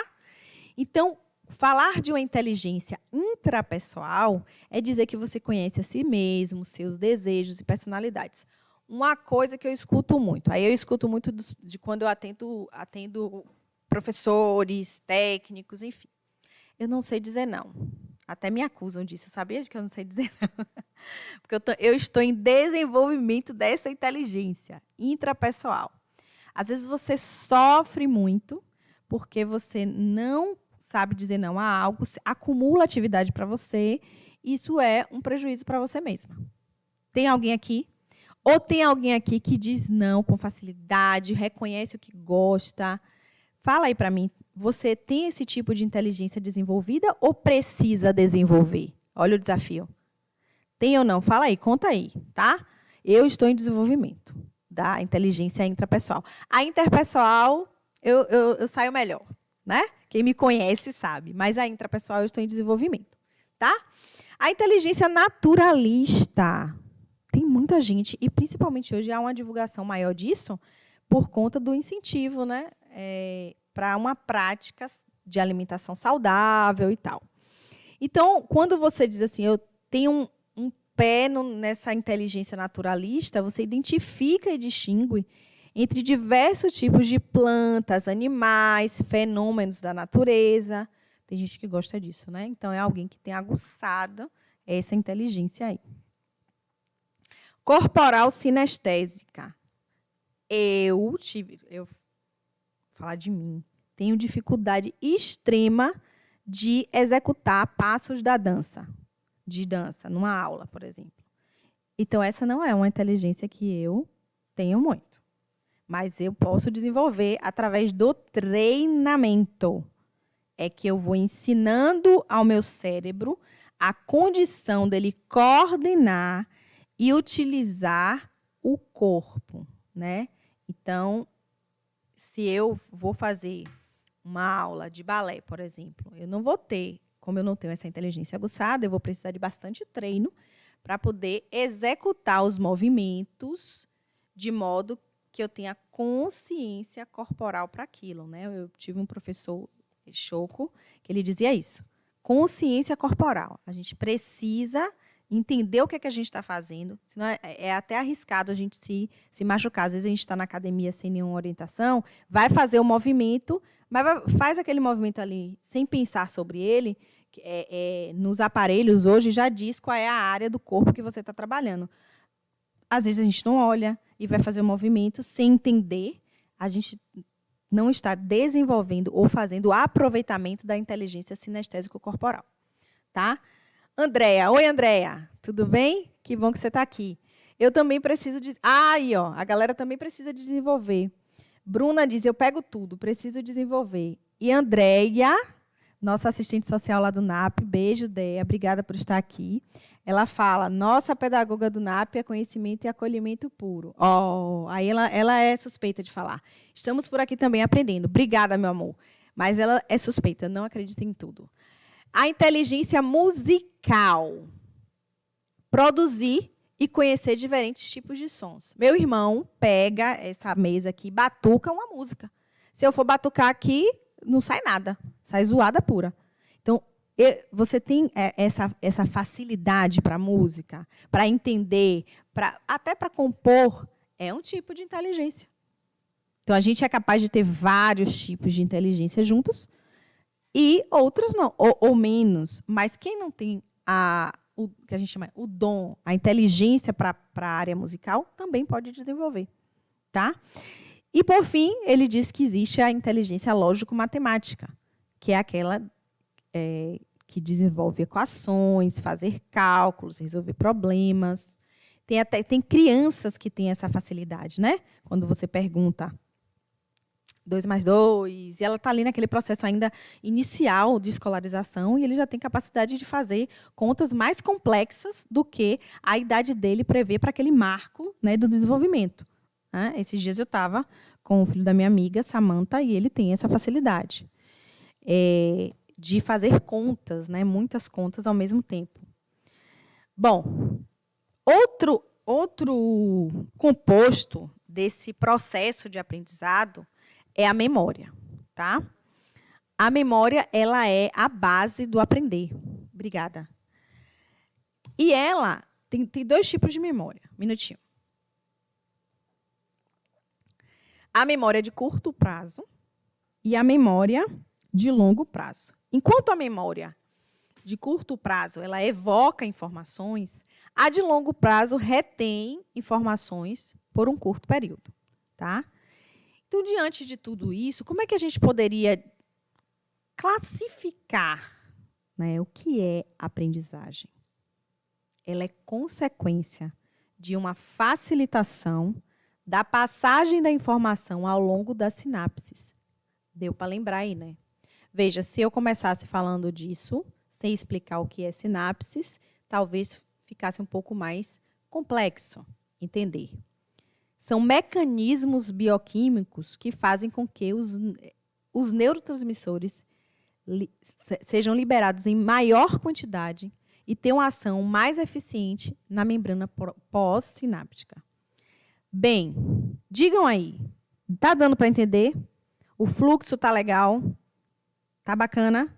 Então, falar de uma inteligência intrapessoal é dizer que você conhece a si mesmo, seus desejos e personalidades. Uma coisa que eu escuto muito, aí eu escuto muito de quando eu atendo professores, técnicos, enfim. Eu não sei dizer não. Até me acusam disso, sabia que eu não sei dizer não? Porque eu estou em desenvolvimento dessa inteligência intrapessoal. Às vezes você sofre muito porque você não sabe dizer não a algo, acumula atividade para você, isso é um prejuízo para você mesma. Tem alguém aqui? Ou tem alguém aqui que diz não com facilidade, reconhece o que gosta? Fala aí para mim, você tem esse tipo de inteligência desenvolvida ou precisa desenvolver? Olha o desafio. Tem ou não? Fala aí, conta aí, tá? Eu estou em desenvolvimento da inteligência intrapessoal. A interpessoal, eu saio melhor, né? Quem me conhece sabe, mas a intrapessoal eu estou em desenvolvimento, tá? A inteligência naturalista. Tem muita gente, e principalmente hoje há uma divulgação maior disso por conta do incentivo, né? Para uma prática de alimentação saudável e tal. Então, quando você diz assim, eu tenho um pé nessa inteligência naturalista, você identifica e distingue entre diversos tipos de plantas, animais, fenômenos da natureza. Tem gente que gosta disso, né? Então, é alguém que tem aguçado essa inteligência aí. Corporal sinestésica. Eu falar de mim, tenho dificuldade extrema de executar passos de dança, numa aula, por exemplo. Então, essa não é uma inteligência que eu tenho muito. Mas eu posso desenvolver através do treinamento. É que eu vou ensinando ao meu cérebro a condição dele coordenar e utilizar o corpo, né? Então, se eu vou fazer uma aula de balé, por exemplo, eu não vou ter, como eu não tenho essa inteligência aguçada, eu vou precisar de bastante treino para poder executar os movimentos de modo que eu tenha consciência corporal para aquilo, né? Eu tive um professor Shoko, que ele dizia isso. Consciência corporal. A gente precisa entender o que é que a gente está fazendo, senão é até arriscado a gente se machucar. Às vezes a gente está na academia sem nenhuma orientação, vai fazer o movimento, mas faz aquele movimento ali sem pensar sobre ele. Nos aparelhos hoje já diz qual é a área do corpo que você está trabalhando. Às vezes a gente não olha e vai fazer o movimento sem entender. A gente não está desenvolvendo ou fazendo o aproveitamento da inteligência sinestésico-corporal. Tá? Andréia. Oi, Andréia. Tudo bem? Que bom que você está aqui. Eu também preciso de... Aí, ó, a galera também precisa desenvolver. Bruna diz, eu pego tudo, preciso desenvolver. E Andréia, nossa assistente social lá do NAP, beijo, Déia, obrigada por estar aqui. Ela fala, nossa pedagoga do NAP é conhecimento e acolhimento puro. Aí ela é suspeita de falar. Estamos por aqui também aprendendo. Obrigada, meu amor. Mas ela é suspeita, não acredita em tudo. A inteligência musical. Produzir e conhecer diferentes tipos de sons. Meu irmão pega essa mesa aqui e batuca uma música. Se eu for batucar aqui, não sai nada. Sai zoada pura. Então, você tem essa facilidade para a música, para entender, até para compor, é um tipo de inteligência. Então, a gente é capaz de ter vários tipos de inteligência juntos e outros não, ou menos. Mas quem não tem o que a gente chama o dom, a inteligência para a área musical, também pode desenvolver. Tá? E, por fim, ele diz que existe a inteligência lógico-matemática, que é aquela que desenvolve equações, fazer cálculos, resolver problemas. Tem crianças que têm essa facilidade, né? Quando você pergunta 2 mais 2, e ela está ali naquele processo ainda inicial de escolarização, e ele já tem capacidade de fazer contas mais complexas do que a idade dele prevê para aquele marco, né, do desenvolvimento. Esses dias eu estava com o filho da minha amiga, Samantha, e ele tem essa facilidade de fazer contas, né, muitas contas ao mesmo tempo. Bom, outro composto desse processo de aprendizado é a memória, tá? A memória, ela é a base do aprender. Obrigada. E ela tem 2 tipos de memória. Minutinho. A memória de curto prazo e a memória de longo prazo. Enquanto a memória de curto prazo ela evoca informações, a de longo prazo retém informações por um curto período, tá? Então, diante de tudo isso, como é que a gente poderia classificar, né, o que é aprendizagem? Ela é consequência de uma facilitação da passagem da informação ao longo das sinapses. Deu para lembrar aí, né? Veja, se eu começasse falando disso, sem explicar o que é sinapses, talvez ficasse um pouco mais complexo entender. São mecanismos bioquímicos que fazem com que os neurotransmissores sejam liberados em maior quantidade e tenham uma ação mais eficiente na membrana pós-sináptica. Bem, digam aí, está dando para entender? O fluxo está legal? Está bacana?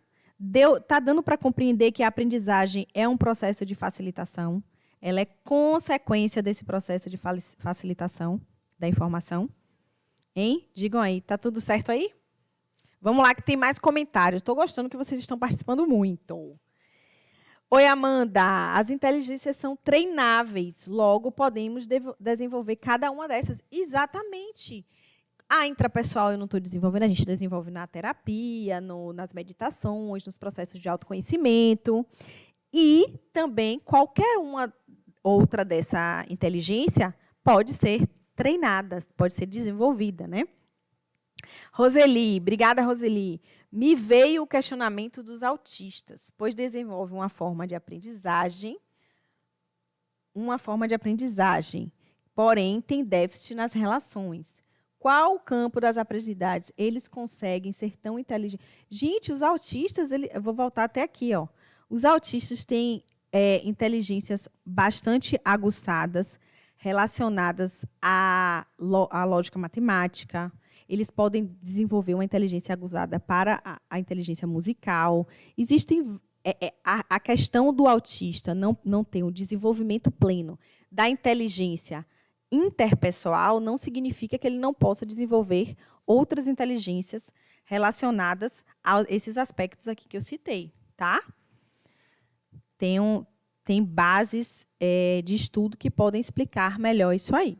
Está dando para compreender que a aprendizagem é um processo de facilitação? Ela é consequência desse processo de facilitação da informação? Hein? Digam aí, está tudo certo aí? Vamos lá, que tem mais comentários. Estou gostando que vocês estão participando muito. Oi, Amanda. As inteligências são treináveis, logo podemos desenvolver cada uma dessas. Exatamente. A intrapessoal eu não estou desenvolvendo, a gente desenvolve na terapia, nas meditações, nos processos de autoconhecimento. E também qualquer uma outra dessa inteligência pode ser treinada, pode ser desenvolvida, né? Roseli, obrigada, Roseli. Me veio o questionamento dos autistas, pois desenvolve uma forma de aprendizagem, porém tem déficit nas relações. Qual o campo das aprendizagens eles conseguem ser tão inteligentes? Gente, os autistas, eu vou voltar até aqui, ó. Os autistas têm inteligências bastante aguçadas, relacionadas à lógica matemática. eles podem desenvolver uma inteligência aguzada para a inteligência musical. Existem a questão do autista não ter o desenvolvimento pleno da inteligência interpessoal não significa que ele não possa desenvolver outras inteligências relacionadas a esses aspectos aqui que eu citei, tá? Tem bases de estudo que podem explicar melhor isso aí.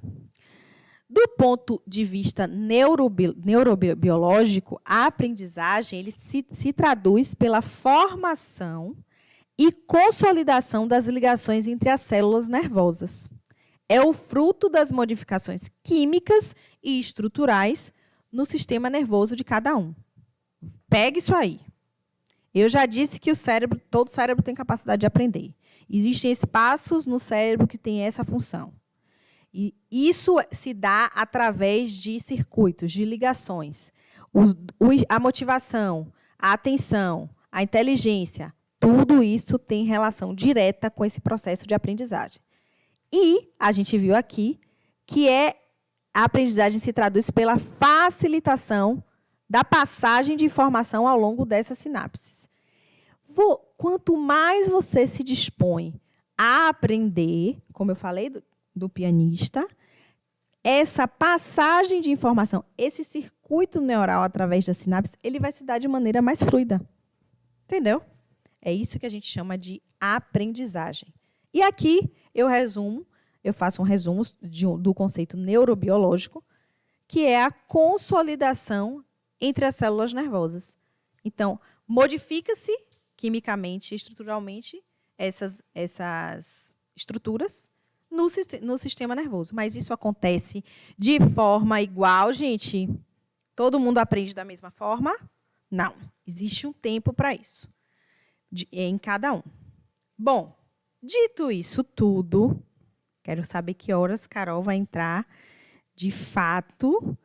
Do ponto de vista neurobiológico, a aprendizagem ele se traduz pela formação e consolidação das ligações entre as células nervosas. É o fruto das modificações químicas e estruturais no sistema nervoso de cada um. Pegue isso aí. Eu já disse que todo cérebro tem capacidade de aprender. Existem espaços no cérebro que têm essa função. E isso se dá através de circuitos, de ligações. A motivação, a atenção, a inteligência, tudo isso tem relação direta com esse processo de aprendizagem. E a gente viu aqui que a aprendizagem se traduz pela facilitação da passagem de informação ao longo dessas sinapses. Quanto mais você se dispõe a aprender, como eu falei do pianista, essa passagem de informação, esse circuito neural através da sinapse, ele vai se dar de maneira mais fluida. Entendeu? É isso que a gente chama de aprendizagem. E aqui eu faço um resumo do conceito neurobiológico, que é a consolidação entre as células nervosas. Então, modifica-se quimicamente, estruturalmente, essas estruturas no sistema nervoso. Mas isso acontece de forma igual, gente? Todo mundo aprende da mesma forma? Não. Existe um tempo para isso, em cada um. Bom, dito isso tudo, quero saber que horas Carol vai entrar, de fato,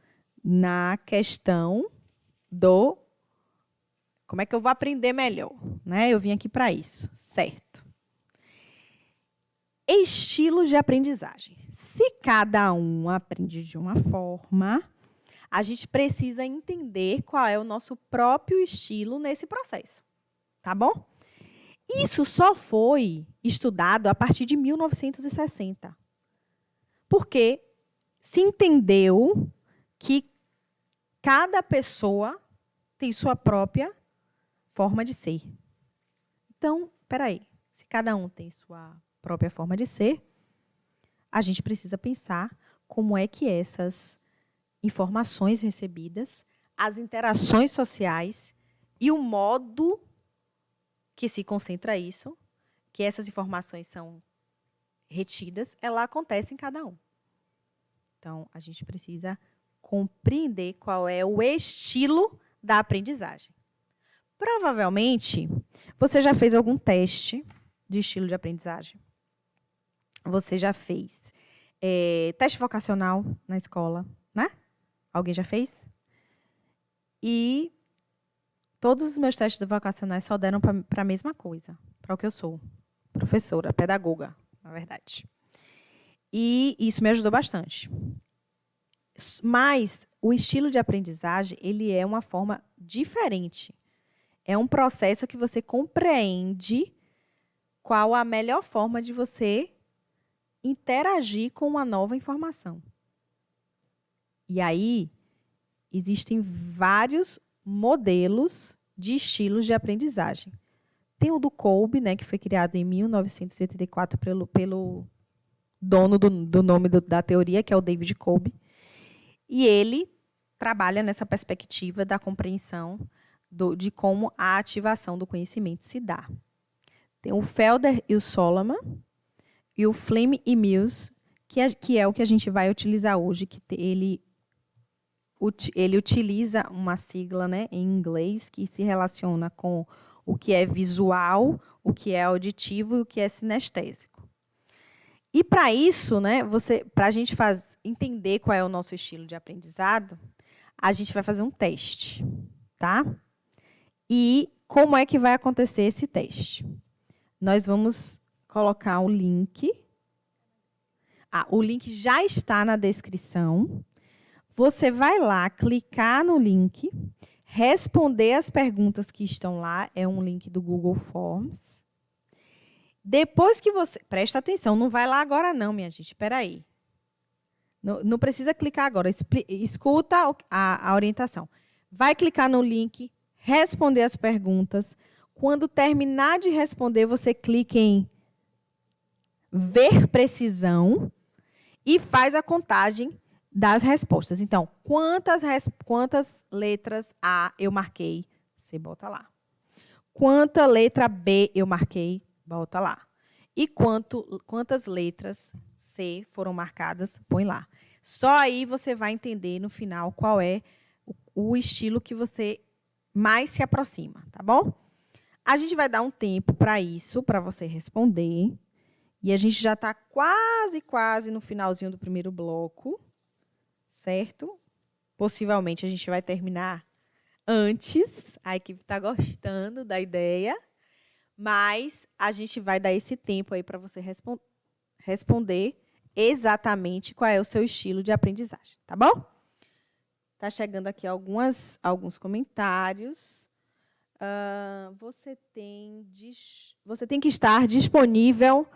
na questão do como é que eu vou aprender melhor, né? Eu vim aqui para isso, certo? Estilos de aprendizagem. Se cada um aprende de uma forma, a gente precisa entender qual é o nosso próprio estilo nesse processo, tá bom? Isso só foi estudado a partir de 1960. Porque se entendeu que cada pessoa tem sua própria forma de ser. Então, espera aí. Se cada um tem sua própria forma de ser, a gente precisa pensar como é que essas informações recebidas, as interações sociais e o modo que se concentra isso, que essas informações são retidas, ela acontece em cada um. Então, a gente precisa compreender qual é o estilo da aprendizagem. Provavelmente, você já fez algum teste de estilo de aprendizagem. Você já fez teste vocacional na escola, né? Alguém já fez? E todos os meus testes vocacionais só deram para a mesma coisa, para o que eu sou, professora, pedagoga, na verdade. E isso me ajudou bastante. Mas o estilo de aprendizagem, ele é uma forma diferente. É um processo que você compreende qual a melhor forma de você interagir com uma nova informação. E aí, existem vários modelos de estilos de aprendizagem. Tem o do Kolbe, né, que foi criado em 1984 pelo dono do nome da teoria, que é o David Kolbe. E ele trabalha nessa perspectiva da compreensão de como a ativação do conhecimento se dá. Tem o Felder e o Solomon, e o Fleming e Mills, que é o que a gente vai utilizar hoje, que ele utiliza uma sigla, né, em inglês que se relaciona com o que é visual, o que é auditivo e o que é sinestésico. E para isso, né, para a gente entender qual é o nosso estilo de aprendizado, a gente vai fazer um teste, tá? E como é que vai acontecer esse teste? Nós vamos colocar o link. O link já está na descrição. Você vai lá, clicar no link, responder as perguntas que estão lá, é um link do Google Forms. Depois que você... Presta atenção, não vai lá agora não, minha gente, espera aí. Não precisa clicar agora, escuta a orientação. Vai clicar no link, responder as perguntas. Quando terminar de responder, você clica em ver precisão e faz a contagem das respostas. Então, quantas letras A eu marquei? Você bota lá. Quanta letra B eu marquei? Bota lá. E quantas letras C foram marcadas? Põe lá. Só aí você vai entender no final qual é o estilo que você mais se aproxima, tá bom? A gente vai dar um tempo para isso, para você responder. E a gente já está quase no finalzinho do primeiro bloco, certo? Possivelmente a gente vai terminar antes. A equipe está gostando da ideia. Mas a gente vai dar esse tempo aí para você responder exatamente qual é o seu estilo de aprendizagem, tá bom? Tá chegando aqui alguns comentários. Você tem que estar disponível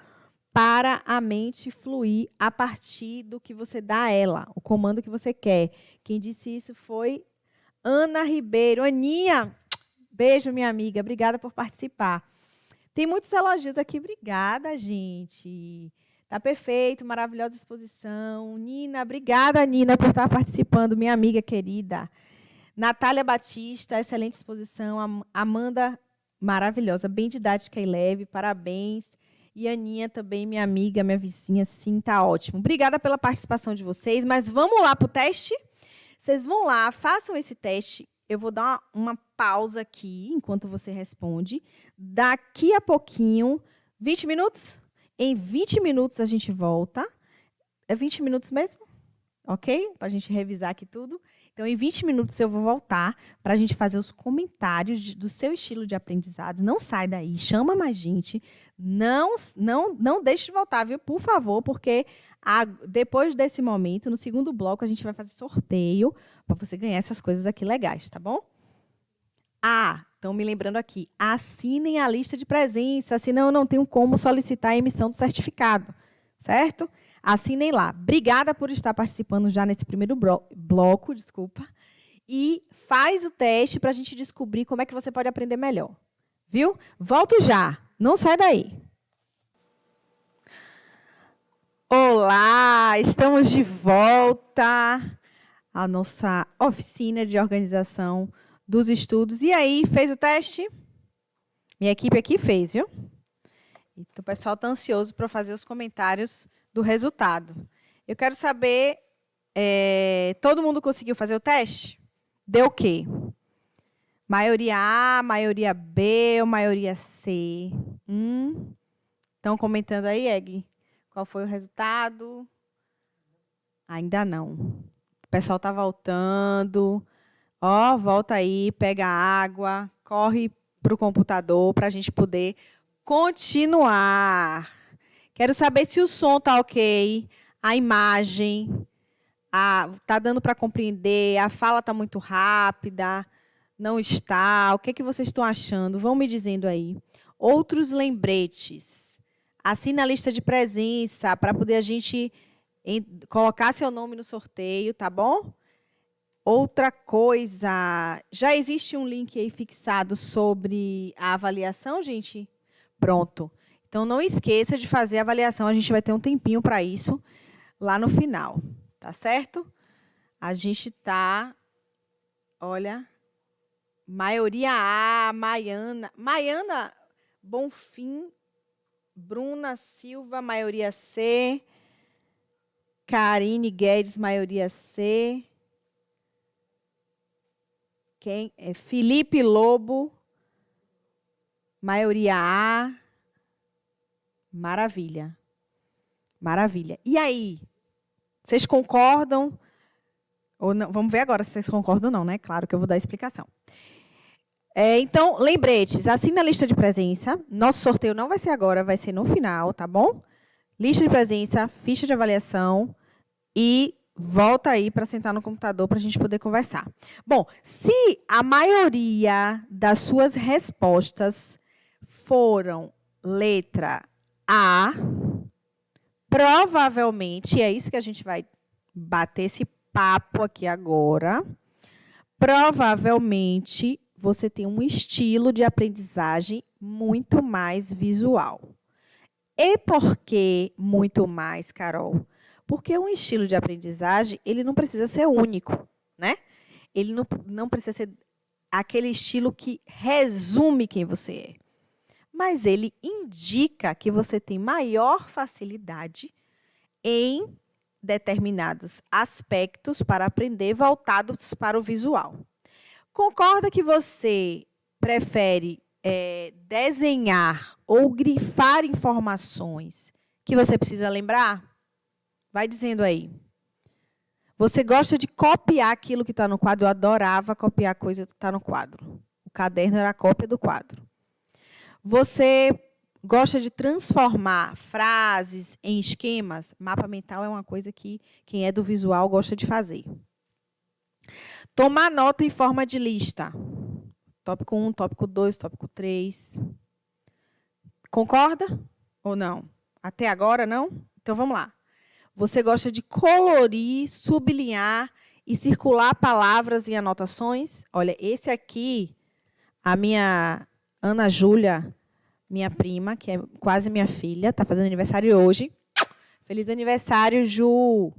para a mente fluir a partir do que você dá a ela, o comando que você quer. Quem disse isso foi Ana Ribeiro. Aninha, beijo, minha amiga. Obrigada por participar. Tem muitos elogios aqui. Obrigada, gente. Tá perfeito, maravilhosa exposição. Nina, obrigada, Nina, por estar participando, minha amiga querida. Natália Batista, excelente exposição. Amanda, maravilhosa, bem didática e leve, parabéns. E a Aninha também, minha amiga, minha vizinha, sim, tá ótimo. Obrigada pela participação de vocês, mas vamos lá para o teste? Vocês vão lá, façam esse teste. Eu vou dar uma pausa aqui, enquanto você responde. Daqui a pouquinho, 20 minutos? Em 20 minutos a gente volta. É 20 minutos mesmo? Ok? Para a gente revisar aqui tudo. Então, em 20 minutos eu vou voltar para a gente fazer os comentários do seu estilo de aprendizado. Não sai daí, chama mais gente. Não deixe de voltar, viu? Por favor, porque depois desse momento, no segundo bloco, a gente vai fazer sorteio para você ganhar essas coisas aqui legais, tá bom? Estão me lembrando aqui, assinem a lista de presença, senão eu não tenho como solicitar a emissão do certificado, certo? Assinem lá. Obrigada por estar participando já nesse primeiro bloco, desculpa. E faz o teste para a gente descobrir como é que você pode aprender melhor. Viu? Volto já. Não sai daí. Olá, estamos de volta à nossa oficina de organização dos estudos. E aí, fez o teste? Minha equipe aqui fez, viu? Então, o pessoal está ansioso para fazer os comentários do resultado. Eu quero saber, todo mundo conseguiu fazer o teste? Deu o quê? Maioria A, maioria B ou maioria C? Estão comentando aí, Egg? Qual foi o resultado? Ainda não. O pessoal está voltando. Volta aí, pega água, corre para o computador para a gente poder continuar. Quero saber se o som está ok, a imagem está dando para compreender, a fala está muito rápida, não está. O que vocês estão achando? Vão me dizendo aí. Outros lembretes. Assina a lista de presença para poder a gente colocar seu nome no sorteio, tá bom? Outra coisa, já existe um link aí fixado sobre a avaliação, gente? Pronto. Então, não esqueça de fazer a avaliação. A gente vai ter um tempinho para isso lá no final. Tá certo? A gente está... Olha... Maioria A, Maiana Bonfim, Bruna Silva, maioria C. Karine Guedes, maioria C. Quem é? Felipe Lobo, maioria A. Maravilha. Maravilha. E aí? Vocês concordam? Ou não? Vamos ver agora se vocês concordam ou não, né? Claro que eu vou dar a explicação. Então, lembretes, assina a lista de presença. Nosso sorteio não vai ser agora, vai ser no final, tá bom? Lista de presença, ficha de avaliação e volta aí para sentar no computador para a gente poder conversar. Bom, se a maioria das suas respostas foram letra A, provavelmente, é isso que a gente vai bater esse papo aqui agora, provavelmente você tem um estilo de aprendizagem muito mais visual. E por que muito mais, Carol? Porque um estilo de aprendizagem, ele não precisa ser único, né? Ele não precisa ser aquele estilo que resume quem você é. Mas ele indica que você tem maior facilidade em determinados aspectos para aprender voltados para o visual. Concorda que você prefere desenhar ou grifar informações que você precisa lembrar? Vai dizendo aí. Você gosta de copiar aquilo que está no quadro? Eu adorava copiar a coisa que está no quadro. O caderno era a cópia do quadro. Você gosta de transformar frases em esquemas? Mapa mental é uma coisa que quem é do visual gosta de fazer. Tomar nota em forma de lista. Tópico 1, tópico 2, tópico 3. Concorda ou não? Até agora, não? Então, vamos lá. Você gosta de colorir, sublinhar e circular palavras em anotações? Olha, esse aqui, a minha Ana Júlia, minha prima, que é quase minha filha, está fazendo aniversário hoje. Feliz aniversário, Ju!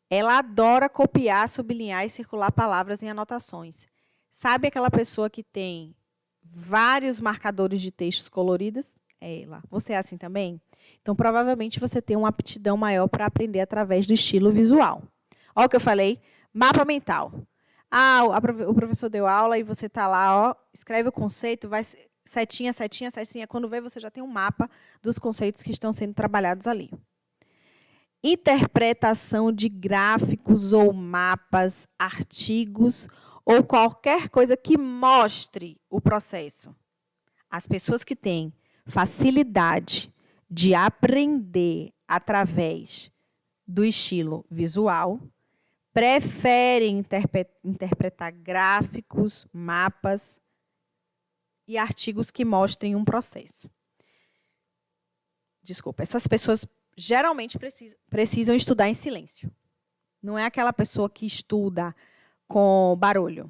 Ela adora copiar, sublinhar e circular palavras em anotações. Sabe aquela pessoa que tem vários marcadores de textos coloridos? É ela. Você é assim também? Então, provavelmente, você tem uma aptidão maior para aprender através do estilo visual. Olha o que eu falei. Mapa mental. O professor deu aula e você está lá, ó, escreve o conceito, vai setinha, setinha, setinha. Quando vê, você já tem um mapa dos conceitos que estão sendo trabalhados ali. Interpretação de gráficos ou mapas, artigos ou qualquer coisa que mostre o processo. As pessoas que têm facilidade de aprender através do estilo visual preferem interpretar gráficos, mapas e artigos que mostrem um processo. Desculpa, essas pessoas geralmente precisam estudar em silêncio. Não é aquela pessoa que estuda com barulho.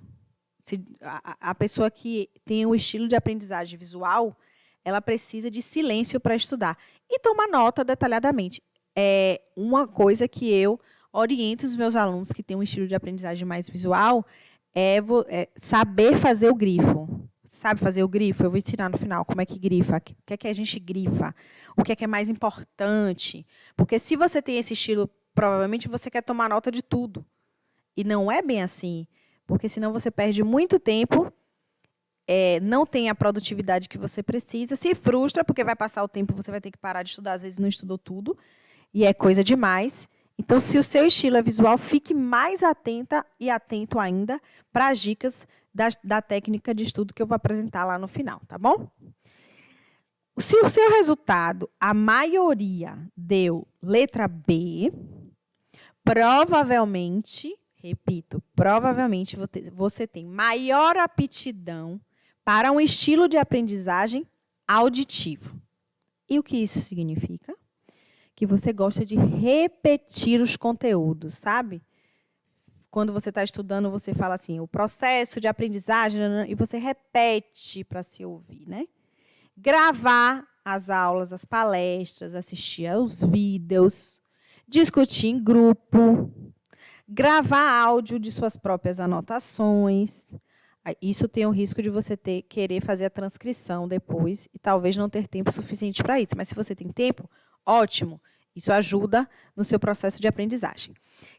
A pessoa que tem um estilo de aprendizagem visual, ela precisa de silêncio para estudar. E toma nota detalhadamente. É uma coisa que eu oriento os meus alunos que têm um estilo de aprendizagem mais visual, é saber fazer o grifo. Sabe fazer o grifo? Eu vou ensinar no final como é que grifa, o que é que a gente grifa, o que é mais importante. Porque se você tem esse estilo, provavelmente você quer tomar nota de tudo. E não é bem assim, porque senão você perde muito tempo, não tem a produtividade que você precisa, se frustra, porque vai passar o tempo, você vai ter que parar de estudar, às vezes não estudou tudo, e é coisa demais. Então, se o seu estilo é visual, fique mais atenta e atento ainda para as dicas da técnica de estudo que eu vou apresentar lá no final, tá bom? Se o seu resultado, a maioria, deu letra B, provavelmente, repito, provavelmente você tem maior aptidão para um estilo de aprendizagem auditivo. E o que isso significa? Que você gosta de repetir os conteúdos, sabe? Quando você está estudando, você fala assim, o processo de aprendizagem, e você repete para se ouvir, né? Gravar as aulas, as palestras, assistir aos vídeos, discutir em grupo, gravar áudio de suas próprias anotações. Isso tem o risco de você querer fazer a transcrição depois e talvez não ter tempo suficiente para isso. Mas se você tem tempo, ótimo. Isso ajuda no seu processo de aprendizagem.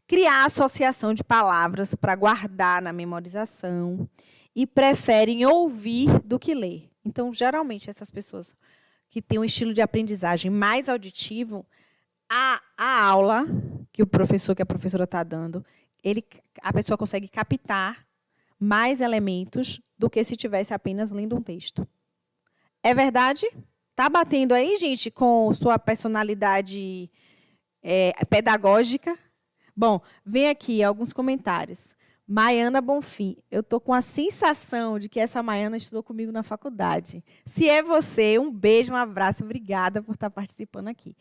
Criar associação de palavras para guardar na memorização e preferem ouvir do que ler. Então, geralmente, essas pessoas que têm um estilo de aprendizagem mais auditivo, a aula que a professora está dando, a pessoa consegue captar mais elementos do que se tivesse apenas lendo um texto. É verdade? Está batendo aí, gente, com sua personalidade pedagógica? Bom, vem aqui alguns comentários. Maiana Bonfim, eu estou com a sensação de que essa Maiana estudou comigo na faculdade. Se é você, um beijo, um abraço, obrigada por estar participando aqui.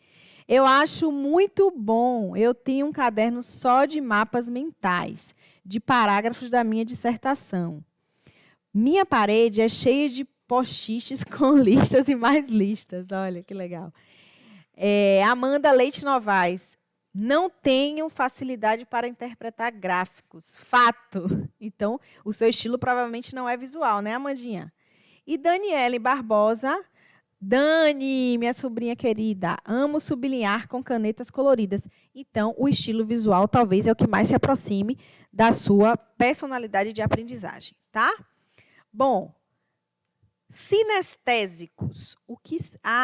Eu acho muito bom, eu tenho um caderno só de mapas mentais, de parágrafos da minha dissertação. Minha parede é cheia de post-its com listas e mais listas, olha que legal. Amanda Leite Novaes, não tenho facilidade para interpretar gráficos. Fato. Então, o seu estilo provavelmente não é visual, né, Amandinha? E Daniele Barbosa. Dani, minha sobrinha querida, amo sublinhar com canetas coloridas. Então, o estilo visual talvez é o que mais se aproxime da sua personalidade de aprendizagem, tá? Bom, sinestésicos.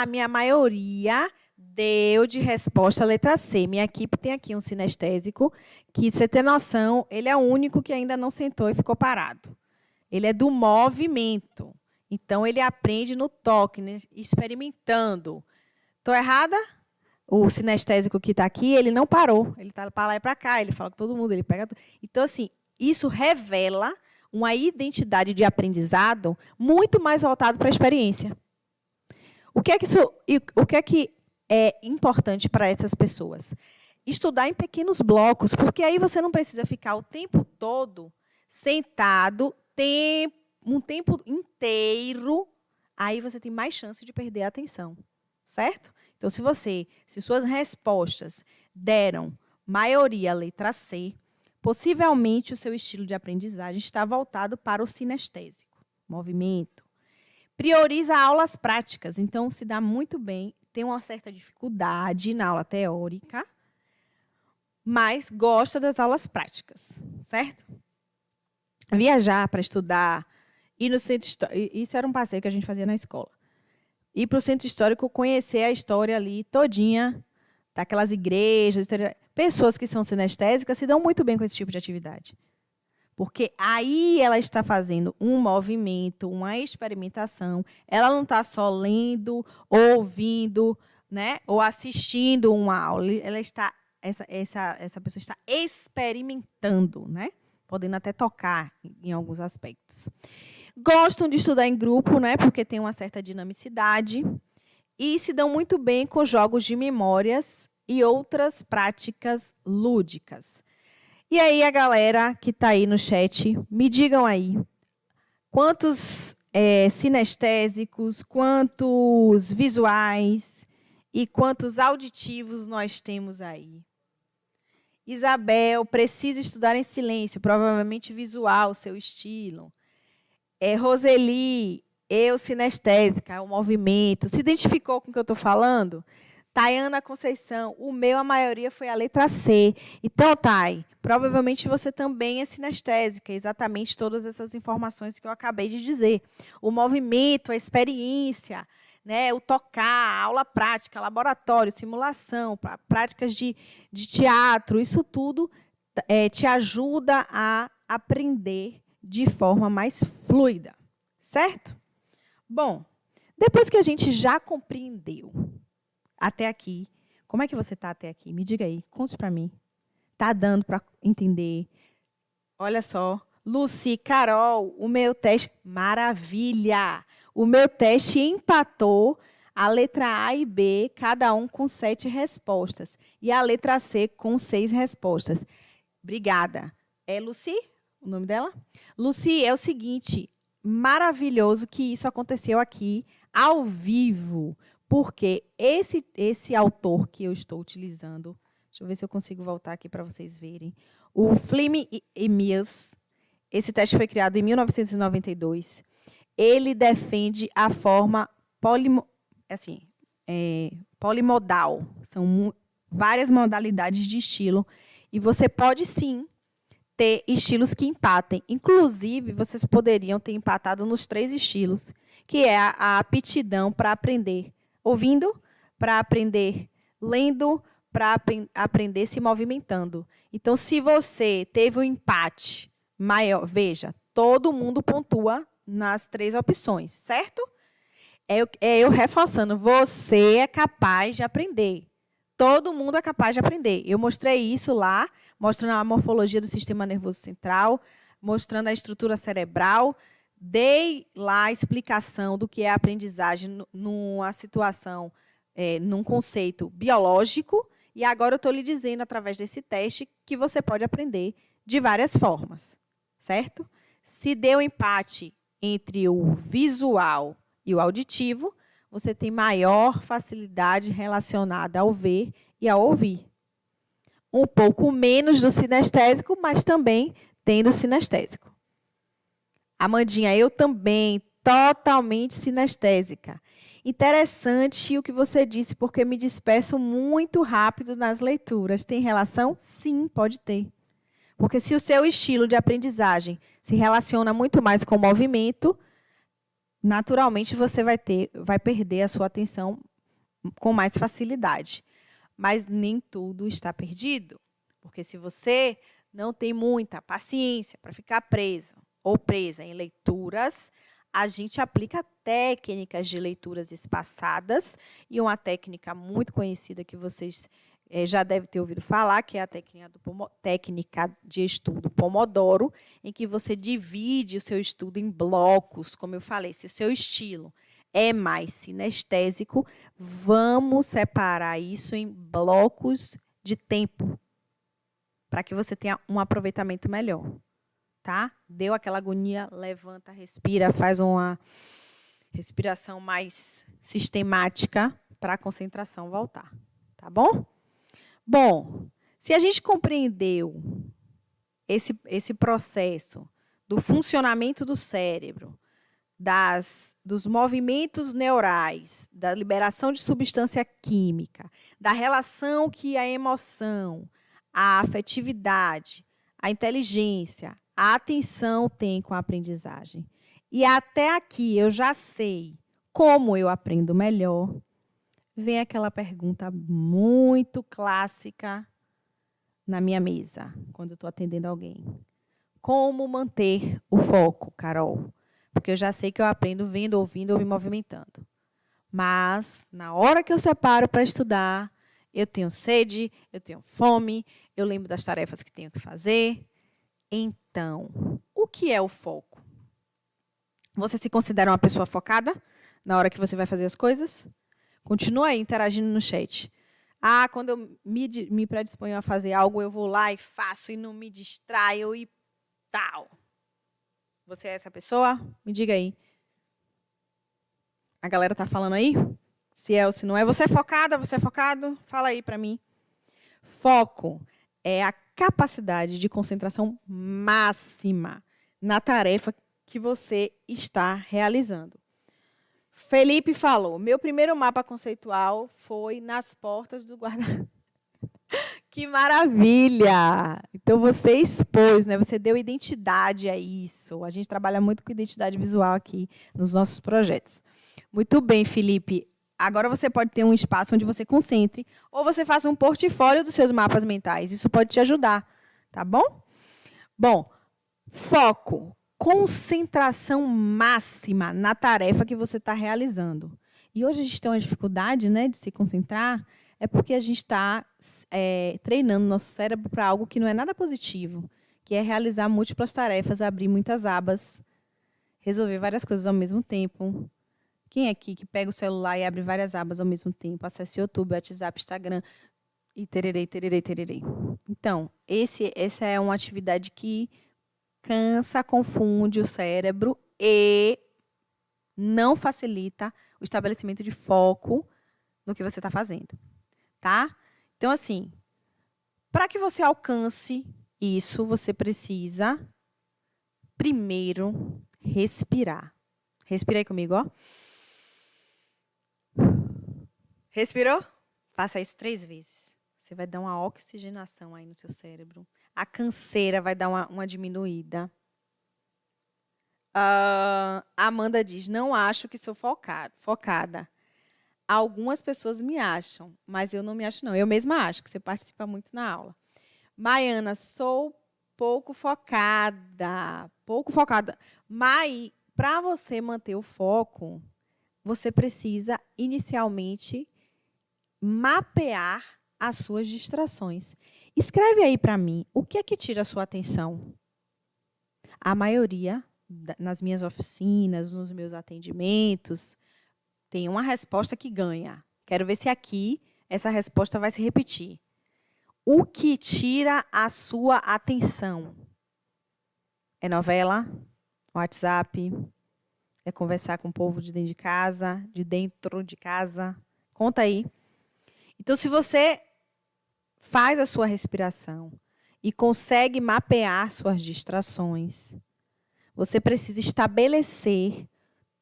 Minha maioria deu de resposta a letra C. Minha equipe tem aqui um sinestésico que, você ter noção, ele é o único que ainda não sentou e ficou parado. Ele é do movimento. Então, ele aprende no toque, né, experimentando. Estou errada? O sinestésico que está aqui, ele não parou. Ele está para lá e para cá, ele fala com todo mundo, ele pega... Então, assim, isso revela uma identidade de aprendizado muito mais voltada para a experiência. O que é que é importante para essas pessoas? Estudar em pequenos blocos, porque aí você não precisa ficar o tempo todo sentado, um tempo inteiro, aí você tem mais chance de perder a atenção, certo? Então, se suas respostas deram maioria letra C, possivelmente o seu estilo de aprendizagem está voltado para o sinestésico, movimento. Prioriza aulas práticas, então se dá muito bem, tem uma certa dificuldade na aula teórica, mas gosta das aulas práticas, certo? Viajar para estudar, ir no centro histórico, isso era um passeio que a gente fazia na escola. Ir para o centro histórico, conhecer a história ali todinha, daquelas igrejas, pessoas que são sinestésicas se dão muito bem com esse tipo de atividade. Porque aí ela está fazendo um movimento, uma experimentação. Ela não está só lendo, ouvindo, né, ou assistindo uma aula. Essa pessoa está experimentando, né, podendo até tocar em alguns aspectos. Gostam de estudar em grupo, né, porque tem uma certa dinamicidade. E se dão muito bem com jogos de memórias e outras práticas lúdicas. E aí, a galera que está aí no chat, me digam aí, quantos sinestésicos, quantos visuais e quantos auditivos nós temos aí? Isabel, preciso estudar em silêncio, provavelmente visual, seu estilo. Roseli, eu sinestésica, o movimento. Se identificou com o que eu estou falando? Tayana Conceição, o meu, a maioria foi a letra C. Então, Thay, provavelmente você também é sinestésica, exatamente todas essas informações que eu acabei de dizer. O movimento, a experiência, né, o tocar, a aula prática, laboratório, simulação, práticas de teatro, isso tudo te ajuda a aprender de forma mais fluida, certo? Bom, depois que a gente já compreendeu até aqui, como é que você está até aqui? Me diga aí, conte para mim. Está dando para entender? Olha só, Lucy, Carol, o meu teste, maravilha! O meu teste empatou a letra A e B, cada um com 7 respostas, e a letra C com 6 respostas. Obrigada. É Lucy o nome dela? Lucy, é o seguinte, maravilhoso que isso aconteceu aqui ao vivo, porque esse autor que eu estou utilizando, deixa eu ver se eu consigo voltar aqui para vocês verem, o Fleming e Mills, esse teste foi criado em 1992, ele defende a forma polimodal, são várias modalidades de estilo, e você pode, sim, ter estilos que empatem. Inclusive, vocês poderiam ter empatado nos 3 estilos, que é a aptidão para aprender ouvindo, para aprender lendo, para aprender se movimentando. Então, se você teve um empate maior, veja, todo mundo pontua nas 3 opções, certo? Eu reforçando, você é capaz de aprender. todo mundo é capaz de aprender. Eu mostrei isso lá, mostrando a morfologia do sistema nervoso central, mostrando a estrutura cerebral, dei lá a explicação do que é a aprendizagem numa situação, num conceito biológico, e agora eu estou lhe dizendo, através desse teste, que você pode aprender de várias formas, certo? Se deu empate entre o visual e o auditivo, você tem maior facilidade relacionada ao ver e ao ouvir. Um pouco menos do sinestésico, mas também tem do sinestésico. Amandinha, eu também, totalmente sinestésica. Interessante o que você disse, porque me disperso muito rápido nas leituras. Tem relação? Sim, pode ter. Porque se o seu estilo de aprendizagem se relaciona muito mais com o movimento, naturalmente você vai perder a sua atenção com mais facilidade. Mas nem tudo está perdido. Porque se você não tem muita paciência para ficar preso ou presa em leituras, a gente aplica técnicas de leituras espaçadas e uma técnica muito conhecida que vocês já devem ter ouvido falar, que é a técnica de estudo Pomodoro, em que você divide o seu estudo em blocos, como eu falei. Se o seu estilo é mais sinestésico, vamos separar isso em blocos de tempo, para que você tenha um aproveitamento melhor. Tá? Deu aquela agonia, levanta, respira, faz uma respiração mais sistemática para a concentração voltar. Tá bom? Bom, se a gente compreendeu esse processo do funcionamento do cérebro, dos movimentos neurais, da liberação de substância química, da relação que a emoção, a afetividade, a inteligência, a atenção tem com a aprendizagem. E até aqui eu já sei como eu aprendo melhor. Vem aquela pergunta muito clássica na minha mesa, quando eu estou atendendo alguém. Como manter o foco, Carol? Porque eu já sei que eu aprendo vendo, ouvindo ou me movimentando. Mas, na hora que eu separo para estudar, eu tenho sede, eu tenho fome, eu lembro das tarefas que tenho que fazer. Então, o que é o foco? Você se considera uma pessoa focada na hora que você vai fazer as coisas? Continua aí interagindo no chat. Quando eu me predisponho a fazer algo, eu vou lá e faço e não me distraio e tal. Você é essa pessoa? Me diga aí. A galera está falando aí? Se é ou se não é. Você é focada? Você é focado? Fala aí para mim. Foco é a capacidade de concentração máxima na tarefa que você está realizando. Felipe falou, meu primeiro mapa conceitual foi nas portas do guarda. Que maravilha! Então, você expôs, né? Você deu identidade a isso. A gente trabalha muito com identidade visual aqui nos nossos projetos. Muito bem, Felipe. Agora você pode ter um espaço onde você concentre ou você faça um portfólio dos seus mapas mentais. Isso pode te ajudar, tá bom? Bom, foco. Concentração máxima na tarefa que você está realizando. E hoje a gente tem uma dificuldade, né, de se concentrar, é porque a gente está treinando nosso cérebro para algo que não é nada positivo, que é realizar múltiplas tarefas, abrir muitas abas, resolver várias coisas ao mesmo tempo. Quem é aqui que pega o celular e abre várias abas ao mesmo tempo? Acesse YouTube, WhatsApp, Instagram e tererei, tererei, tererei. Então, essa é uma atividade que cansa, confunde o cérebro e não facilita o estabelecimento de foco no que você está fazendo. Tá? Então, assim, para que você alcance isso, você precisa, primeiro, respirar. Respira aí comigo, ó. Respirou? Faça isso 3 vezes. Você vai dar uma oxigenação aí no seu cérebro. A canseira vai dar uma diminuída. A Amanda diz, não acho que sou focada. Algumas pessoas me acham, mas eu não me acho, não. Eu mesma acho que você participa muito na aula. Maiana, sou pouco focada. Pouco focada. Mas, para você manter o foco, você precisa, inicialmente, mapear as suas distrações. Escreve aí para mim, o que é que tira a sua atenção? A maioria, nas minhas oficinas, nos meus atendimentos, tem uma resposta que ganha. Quero ver se aqui essa resposta vai se repetir. O que tira a sua atenção? É novela? WhatsApp? É conversar com o povo de dentro de casa? De dentro de casa? Conta aí. Então, se você faz a sua respiração e consegue mapear suas distrações, você precisa estabelecer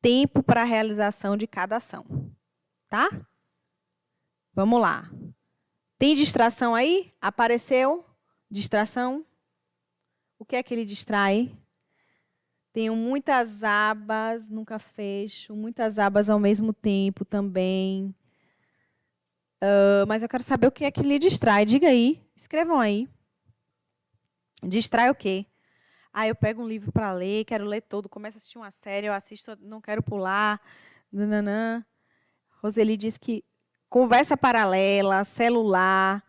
tempo para a realização de cada ação. Tá? Vamos lá. Tem distração aí? Apareceu? Distração? O que é que ele distrai? Tenho muitas abas, nunca fecho, muitas abas ao mesmo tempo também. Mas eu quero saber o que é que lhe distrai. Diga aí, escrevam aí. Distrai o quê? Eu pego um livro para ler, quero ler todo, começo a assistir uma série, eu assisto, não quero pular. Nananã. Roseli diz que conversa paralela, celular,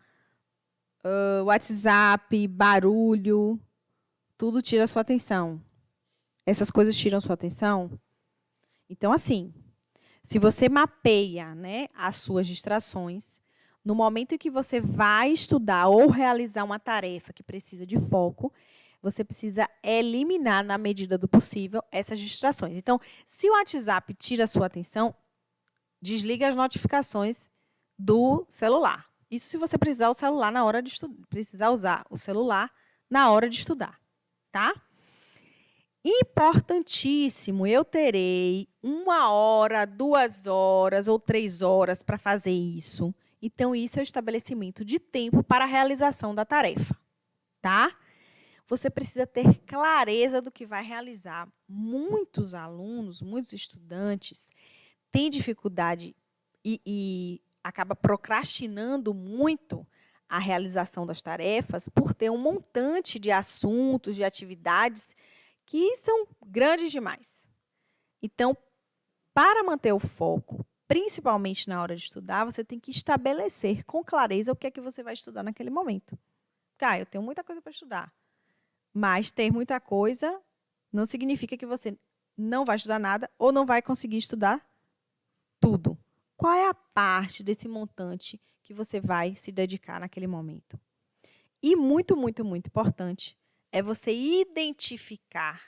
WhatsApp, barulho, tudo tira a sua atenção. Essas coisas tiram sua atenção? Então, assim, se você mapeia, né, as suas distrações, no momento em que você vai estudar ou realizar uma tarefa que precisa de foco, você precisa eliminar, na medida do possível, essas distrações. Então, se o WhatsApp tira a sua atenção, desliga as notificações do celular. Isso se você precisar o celular na hora de precisar usar o celular na hora de estudar, tá? Importantíssimo, eu terei 1 hora, 2 horas ou 3 horas para fazer isso. Então, isso é o estabelecimento de tempo para a realização da tarefa, tá? Você precisa ter clareza do que vai realizar. Muitos alunos, muitos estudantes têm dificuldade e acaba procrastinando muito a realização das tarefas por ter um montante de assuntos, de atividades que são grandes demais. Então, para manter o foco, principalmente na hora de estudar, você tem que estabelecer com clareza o que é que você vai estudar naquele momento. Eu tenho muita coisa para estudar, mas ter muita coisa não significa que você não vai estudar nada ou não vai conseguir estudar tudo. Qual é a parte desse montante que você vai se dedicar naquele momento? E muito, muito, muito importante é você identificar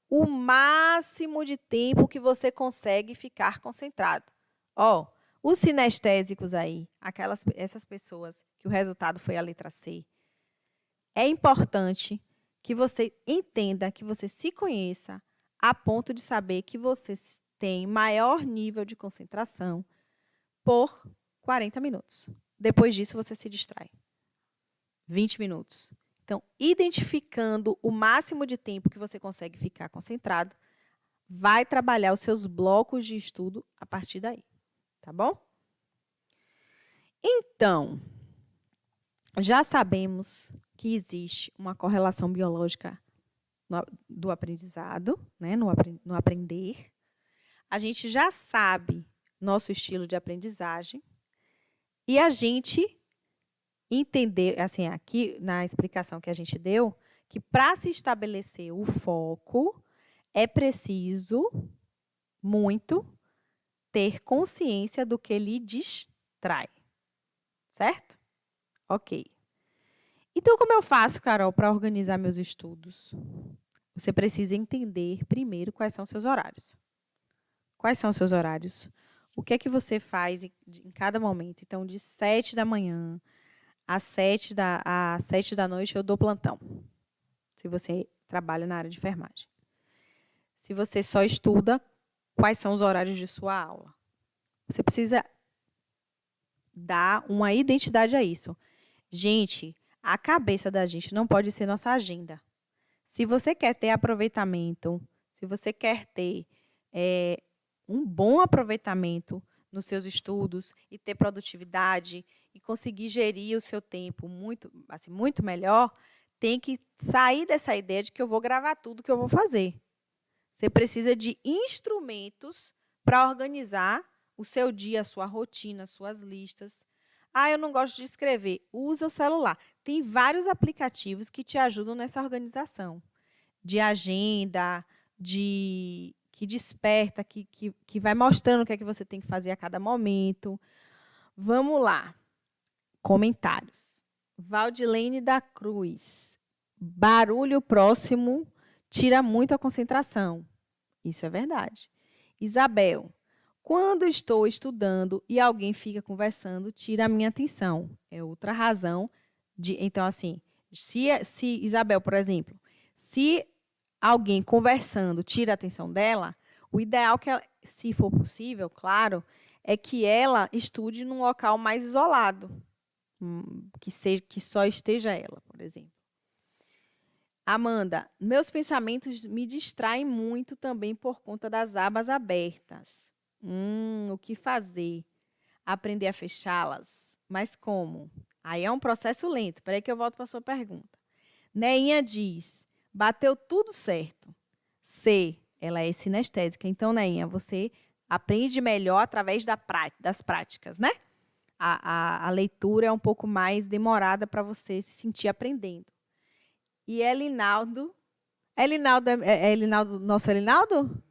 o máximo de tempo que você consegue ficar concentrado. Os sinestésicos aí, essas pessoas que o resultado foi a letra C, é importante que você entenda, que você se conheça a ponto de saber que você tem maior nível de concentração por 40 minutos. Depois disso, você se distrai. 20 minutos. Então, identificando o máximo de tempo que você consegue ficar concentrado, vai trabalhar os seus blocos de estudo a partir daí. Tá bom? Então, já sabemos que existe uma correlação biológica do aprendizado, né, no aprender. A gente já sabe nosso estilo de aprendizagem e a gente entender, assim, aqui na explicação que a gente deu, que para se estabelecer o foco, é preciso muito ter consciência do que lhe distrai. Certo? Ok. Então, como eu faço, Carol, para organizar meus estudos? Você precisa entender primeiro quais são os seus horários. Quais são os seus horários? O que é que você faz em cada momento? Então, de 7 da manhã às 7 da noite, eu dou plantão. Se você trabalha na área de enfermagem. Se você só estuda, quais são os horários de sua aula? Você precisa dar uma identidade a isso. Gente, a cabeça da gente não pode ser nossa agenda. Se você quer ter aproveitamento, se você quer ter um bom aproveitamento nos seus estudos e ter produtividade e conseguir gerir o seu tempo muito melhor, tem que sair dessa ideia de que eu vou gravar tudo que eu vou fazer. Você precisa de instrumentos para organizar o seu dia, a sua rotina, as suas listas, Eu não gosto de escrever. Usa o celular. Tem vários aplicativos que te ajudam nessa organização. De agenda, que desperta, que vai mostrando o que é que você tem que fazer a cada momento. Vamos lá. Comentários. Valdilene da Cruz. Barulho próximo tira muito a concentração. Isso é verdade. Isabel. Quando estou estudando e alguém fica conversando, tira a minha atenção. É outra razão. Então, assim, se Isabel, por exemplo, se alguém conversando tira a atenção dela, o ideal, se for possível, claro, é que ela estude num local mais isolado, que só esteja ela, por exemplo. Amanda, meus pensamentos me distraem muito também por conta das abas abertas. O que fazer? Aprender a fechá-las. Mas como? Aí é um processo lento. Espera aí que eu volto para a sua pergunta. Neinha diz, bateu tudo certo. C, ela é sinestésica. Então, Neinha, você aprende melhor através das práticas, né? A leitura é um pouco mais demorada para você se sentir aprendendo. E Elinaldo... É Elinaldo, nosso Elinaldo?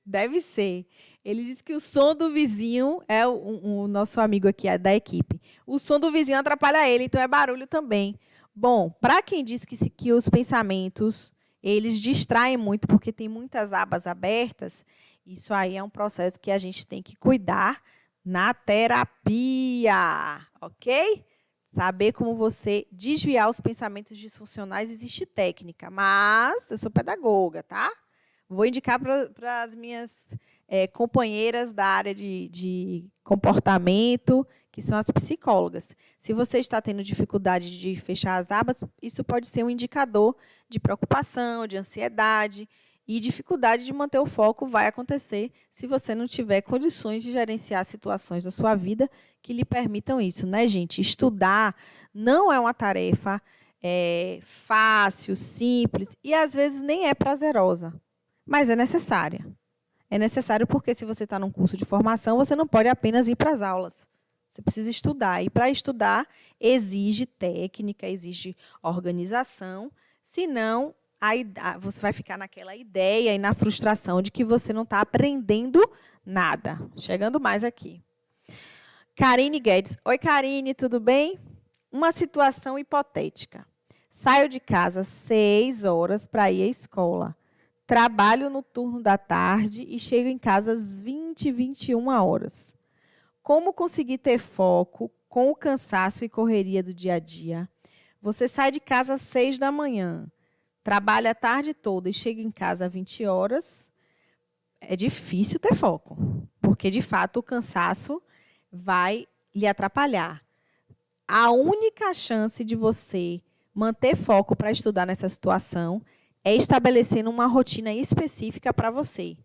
Deve ser. Ele disse que o som do vizinho é o nosso amigo aqui da equipe. O som do vizinho atrapalha ele, então é barulho também. Bom, para quem diz que os pensamentos eles distraem muito porque tem muitas abas abertas, isso aí é um processo que a gente tem que cuidar na terapia, ok? Saber como você desviar os pensamentos disfuncionais, existe técnica, mas eu sou pedagoga, tá? Vou indicar para as minhas companheiras da área de comportamento, que são as psicólogas. Se você está tendo dificuldade de fechar as abas, isso pode ser um indicador de preocupação, de ansiedade, e dificuldade de manter o foco vai acontecer se você não tiver condições de gerenciar situações da sua vida que lhe permitam isso, né, gente? Estudar não é uma tarefa fácil, simples, e às vezes nem é prazerosa. Mas é necessária. É necessário porque, se você está num curso de formação, você não pode apenas ir para as aulas. Você precisa estudar. E, para estudar, exige técnica, exige organização. Senão, você vai ficar naquela ideia e na frustração de que você não está aprendendo nada. Chegando mais aqui. Karine Guedes. Oi, Karine, tudo bem? Uma situação hipotética. Saio de casa às 6 horas para ir à escola. Trabalho no turno da tarde e chego em casa às 20, 21 horas. Como conseguir ter foco com o cansaço e correria do dia a dia? Você sai de casa às 6 da manhã, trabalha a tarde toda e chega em casa às 20 horas. É difícil ter foco, porque, de fato, o cansaço vai lhe atrapalhar. A única chance de você manter foco para estudar nessa situação é estabelecendo uma rotina específica para você.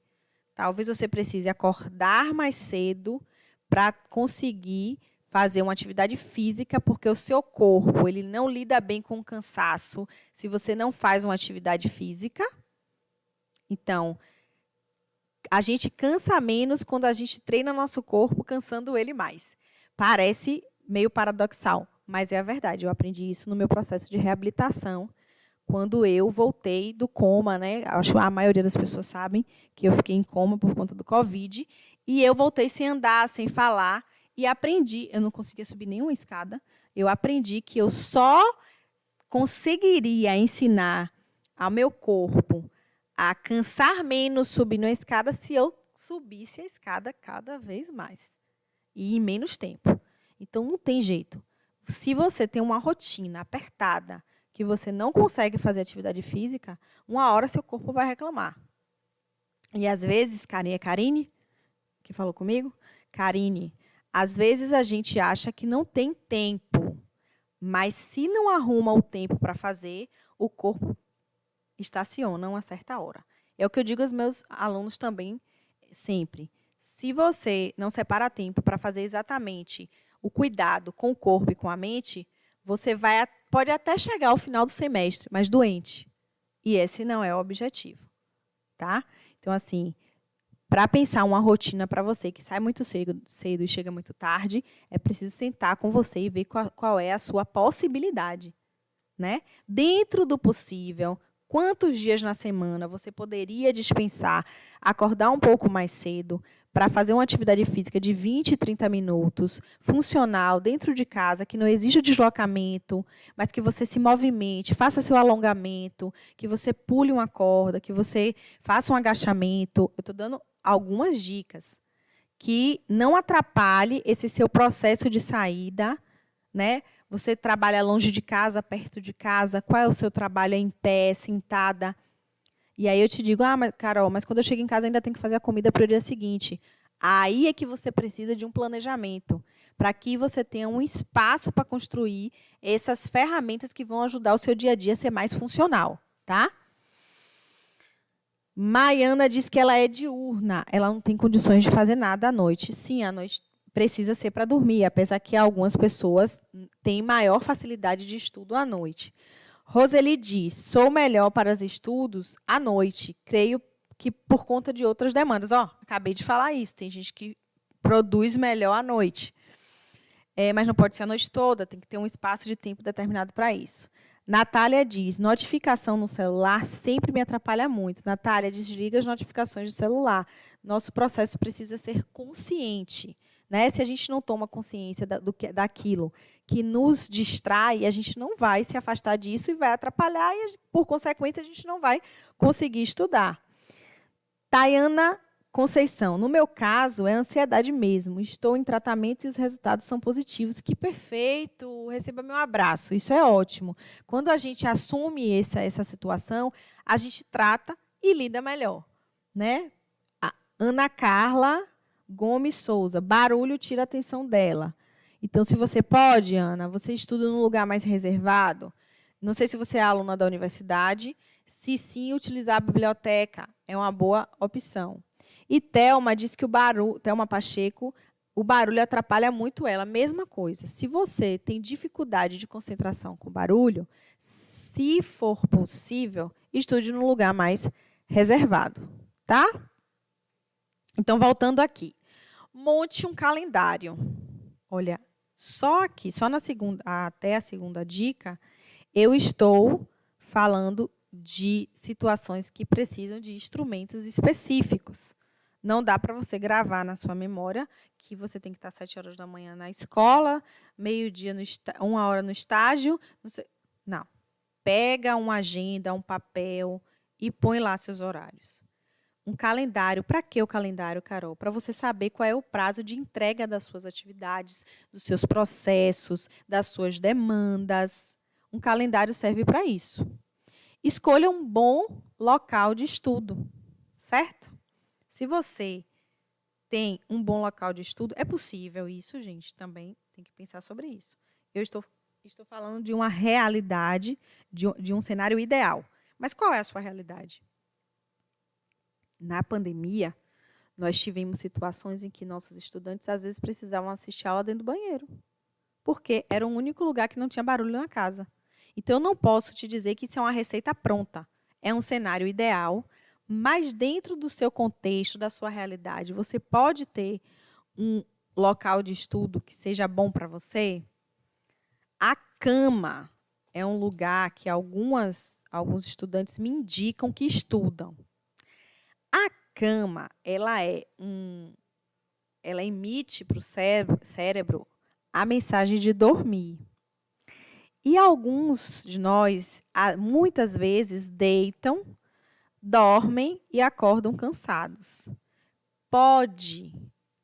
Talvez você precise acordar mais cedo para conseguir fazer uma atividade física, porque o seu corpo ele não lida bem com o cansaço se você não faz uma atividade física. Então, a gente cansa menos quando a gente treina nosso corpo, cansando ele mais. Parece meio paradoxal, mas é a verdade. Eu aprendi isso no meu processo de reabilitação, quando eu voltei do coma, né? Acho que a maioria das pessoas sabem que eu fiquei em coma por conta do Covid, e eu voltei sem andar, sem falar, e aprendi, eu não conseguia subir nenhuma escada, eu aprendi que eu só conseguiria ensinar ao meu corpo a cansar menos subindo a escada se eu subisse a escada cada vez mais, e em menos tempo. Então, não tem jeito. Se você tem uma rotina apertada, que você não consegue fazer atividade física, uma hora seu corpo vai reclamar. E, às vezes, Karine, que falou comigo? Karine, às vezes a gente acha que não tem tempo, mas se não arruma o tempo para fazer, o corpo estaciona uma certa hora. É o que eu digo aos meus alunos também sempre. Se você não separa tempo para fazer exatamente o cuidado com o corpo e com a mente, você pode até chegar ao final do semestre, mas doente. E esse não é o objetivo. Tá? Então, assim, para pensar uma rotina para você que sai muito cedo e chega muito tarde, é preciso sentar com você e ver qual é a sua possibilidade, né? Dentro do possível, quantos dias na semana você poderia dispensar, acordar um pouco mais cedo para fazer uma atividade física de 20, 30 minutos, funcional, dentro de casa, que não exija deslocamento, mas que você se movimente, faça seu alongamento, que você pule uma corda, que você faça um agachamento. Eu estou dando algumas dicas que não atrapalhe esse seu processo de saída, né? Você trabalha longe de casa, perto de casa? Qual é o seu trabalho? É em pé, sentada? E aí eu te digo, mas, Carol, mas quando eu chego em casa ainda tenho que fazer a comida para o dia seguinte. Aí é que você precisa de um planejamento, para que você tenha um espaço para construir essas ferramentas que vão ajudar o seu dia a dia a ser mais funcional, tá? Maiana diz que ela é diurna, ela não tem condições de fazer nada à noite. Sim, à noite precisa ser para dormir, apesar que algumas pessoas têm maior facilidade de estudo à noite. Roseli diz, sou melhor para os estudos à noite, creio que por conta de outras demandas. Acabei de falar isso, tem gente que produz melhor à noite. Mas não pode ser a noite toda, tem que ter um espaço de tempo determinado para isso. Natália diz, notificação no celular sempre me atrapalha muito. Natália, desliga as notificações do celular. Nosso processo precisa ser consciente. Né? Se a gente não toma consciência daquilo que nos distrai, a gente não vai se afastar disso e vai atrapalhar e, por consequência, a gente não vai conseguir estudar. Tayana Conceição, no meu caso, é ansiedade mesmo. Estou em tratamento e os resultados são positivos. Que perfeito! Receba meu abraço. Isso é ótimo. Quando a gente assume essa situação, a gente trata e lida melhor. Né? A Ana Carla Gomes Souza, barulho tira a atenção dela. Então, se você pode, Ana, você estuda num lugar mais reservado. Não sei se você é aluna da universidade. Se sim, utilizar a biblioteca é uma boa opção. E Thelma diz que Thelma Pacheco, o barulho atrapalha muito ela. Mesma coisa. Se você tem dificuldade de concentração com barulho, se for possível, estude num lugar mais reservado. Tá? Então, voltando aqui. Monte um calendário. Olha, só aqui, só até a segunda dica, eu estou falando de situações que precisam de instrumentos específicos. Não dá para você gravar na sua memória que você tem que estar 7 horas da manhã na escola, meio-dia, 1 hora no estágio. Não. Pega uma agenda, um papel e põe lá seus horários. Um calendário. Para que o calendário, Carol? Para você saber qual é o prazo de entrega das suas atividades, dos seus processos, das suas demandas. Um calendário serve para isso. Escolha um bom local de estudo, certo? Se você tem um bom local de estudo, é possível isso, gente, também tem que pensar sobre isso. Eu estou falando de uma realidade, de um cenário ideal. Mas qual é a sua realidade? Na pandemia, nós tivemos situações em que nossos estudantes, às vezes, precisavam assistir aula dentro do banheiro, porque era o único lugar que não tinha barulho na casa. Então, eu não posso te dizer que isso é uma receita pronta. É um cenário ideal, mas dentro do seu contexto, da sua realidade, você pode ter um local de estudo que seja bom para você. A cama é um lugar que alguns estudantes me indicam que estudam. A cama, ela emite para o cérebro a mensagem de dormir. E alguns de nós, muitas vezes, deitam, dormem e acordam cansados. Pode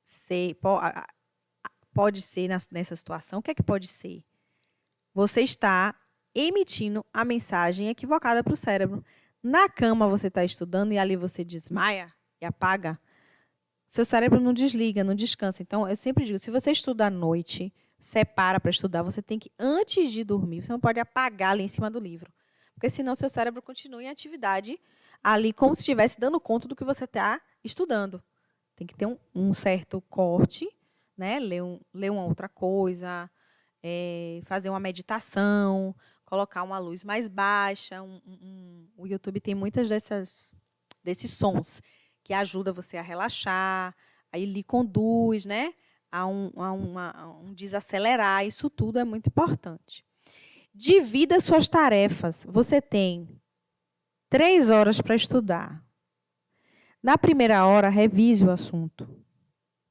ser nessa situação. O que é que pode ser? Você está emitindo a mensagem equivocada para o cérebro. Na cama você está estudando e ali você desmaia e apaga. Seu cérebro não desliga, não descansa. Então, eu sempre digo, se você estuda à noite, separa para estudar, você tem que, antes de dormir, você não pode apagar ali em cima do livro. Porque senão seu cérebro continua em atividade ali como se estivesse dando conta do que você está estudando. Tem que ter um certo corte, né? Ler uma outra coisa, fazer uma meditação, colocar uma luz mais baixa. O YouTube tem muitas desses sons que ajuda você a relaxar, aí lhe conduz, né, a um desacelerar. Isso tudo é muito importante. Divida suas tarefas. Você tem 3 horas para estudar. Na primeira hora, revise o assunto,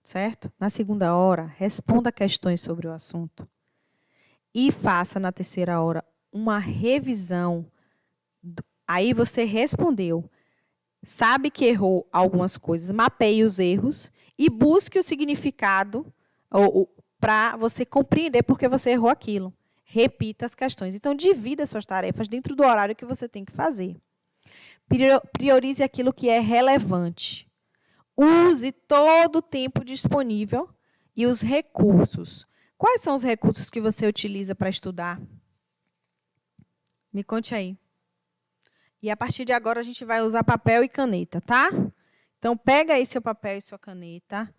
certo? Na segunda hora, responda questões sobre o assunto. E faça na terceira hora uma revisão. Aí você respondeu. Sabe que errou algumas coisas, mapeie os erros e busque o significado para você compreender por que você errou aquilo. Repita as questões. Então, divida suas tarefas dentro do horário que você tem que fazer. Priorize aquilo que é relevante. Use todo o tempo disponível e os recursos. Quais são os recursos que você utiliza para estudar? Me conte aí. E a partir de agora a gente vai usar papel e caneta, tá? Então, pega aí seu papel e sua caneta.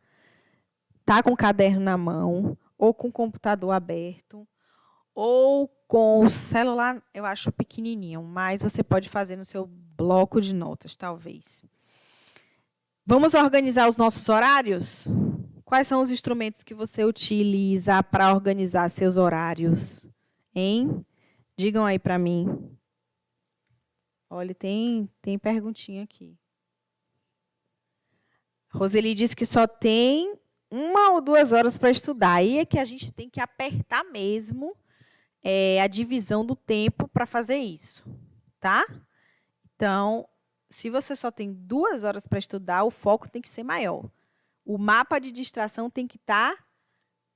Tá com o caderno na mão, ou com o computador aberto, ou com o celular, eu acho pequenininho, mas você pode fazer no seu bloco de notas, talvez. Vamos organizar os nossos horários? Quais são os instrumentos que você utiliza para organizar seus horários? Hein? Digam aí para mim. Olha, tem perguntinha aqui. Roseli disse que só tem 1 ou 2 horas para estudar. Aí é que a gente tem que apertar mesmo a divisão do tempo para fazer isso, tá? Então, se você só tem 2 horas para estudar, o foco tem que ser maior. O mapa de distração tem que estar...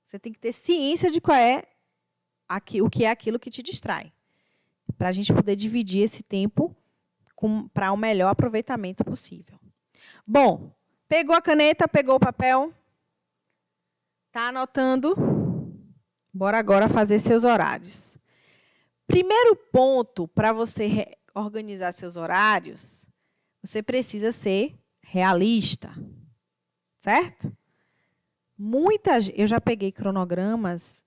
Você tem que ter ciência de qual é o que é aquilo que te distrai. Para a gente poder dividir esse tempo para o melhor aproveitamento possível. Bom, pegou a caneta, pegou o papel? Está anotando? Bora agora fazer seus horários. Primeiro ponto para você organizar seus horários, você precisa ser realista, certo? Eu já peguei cronogramas,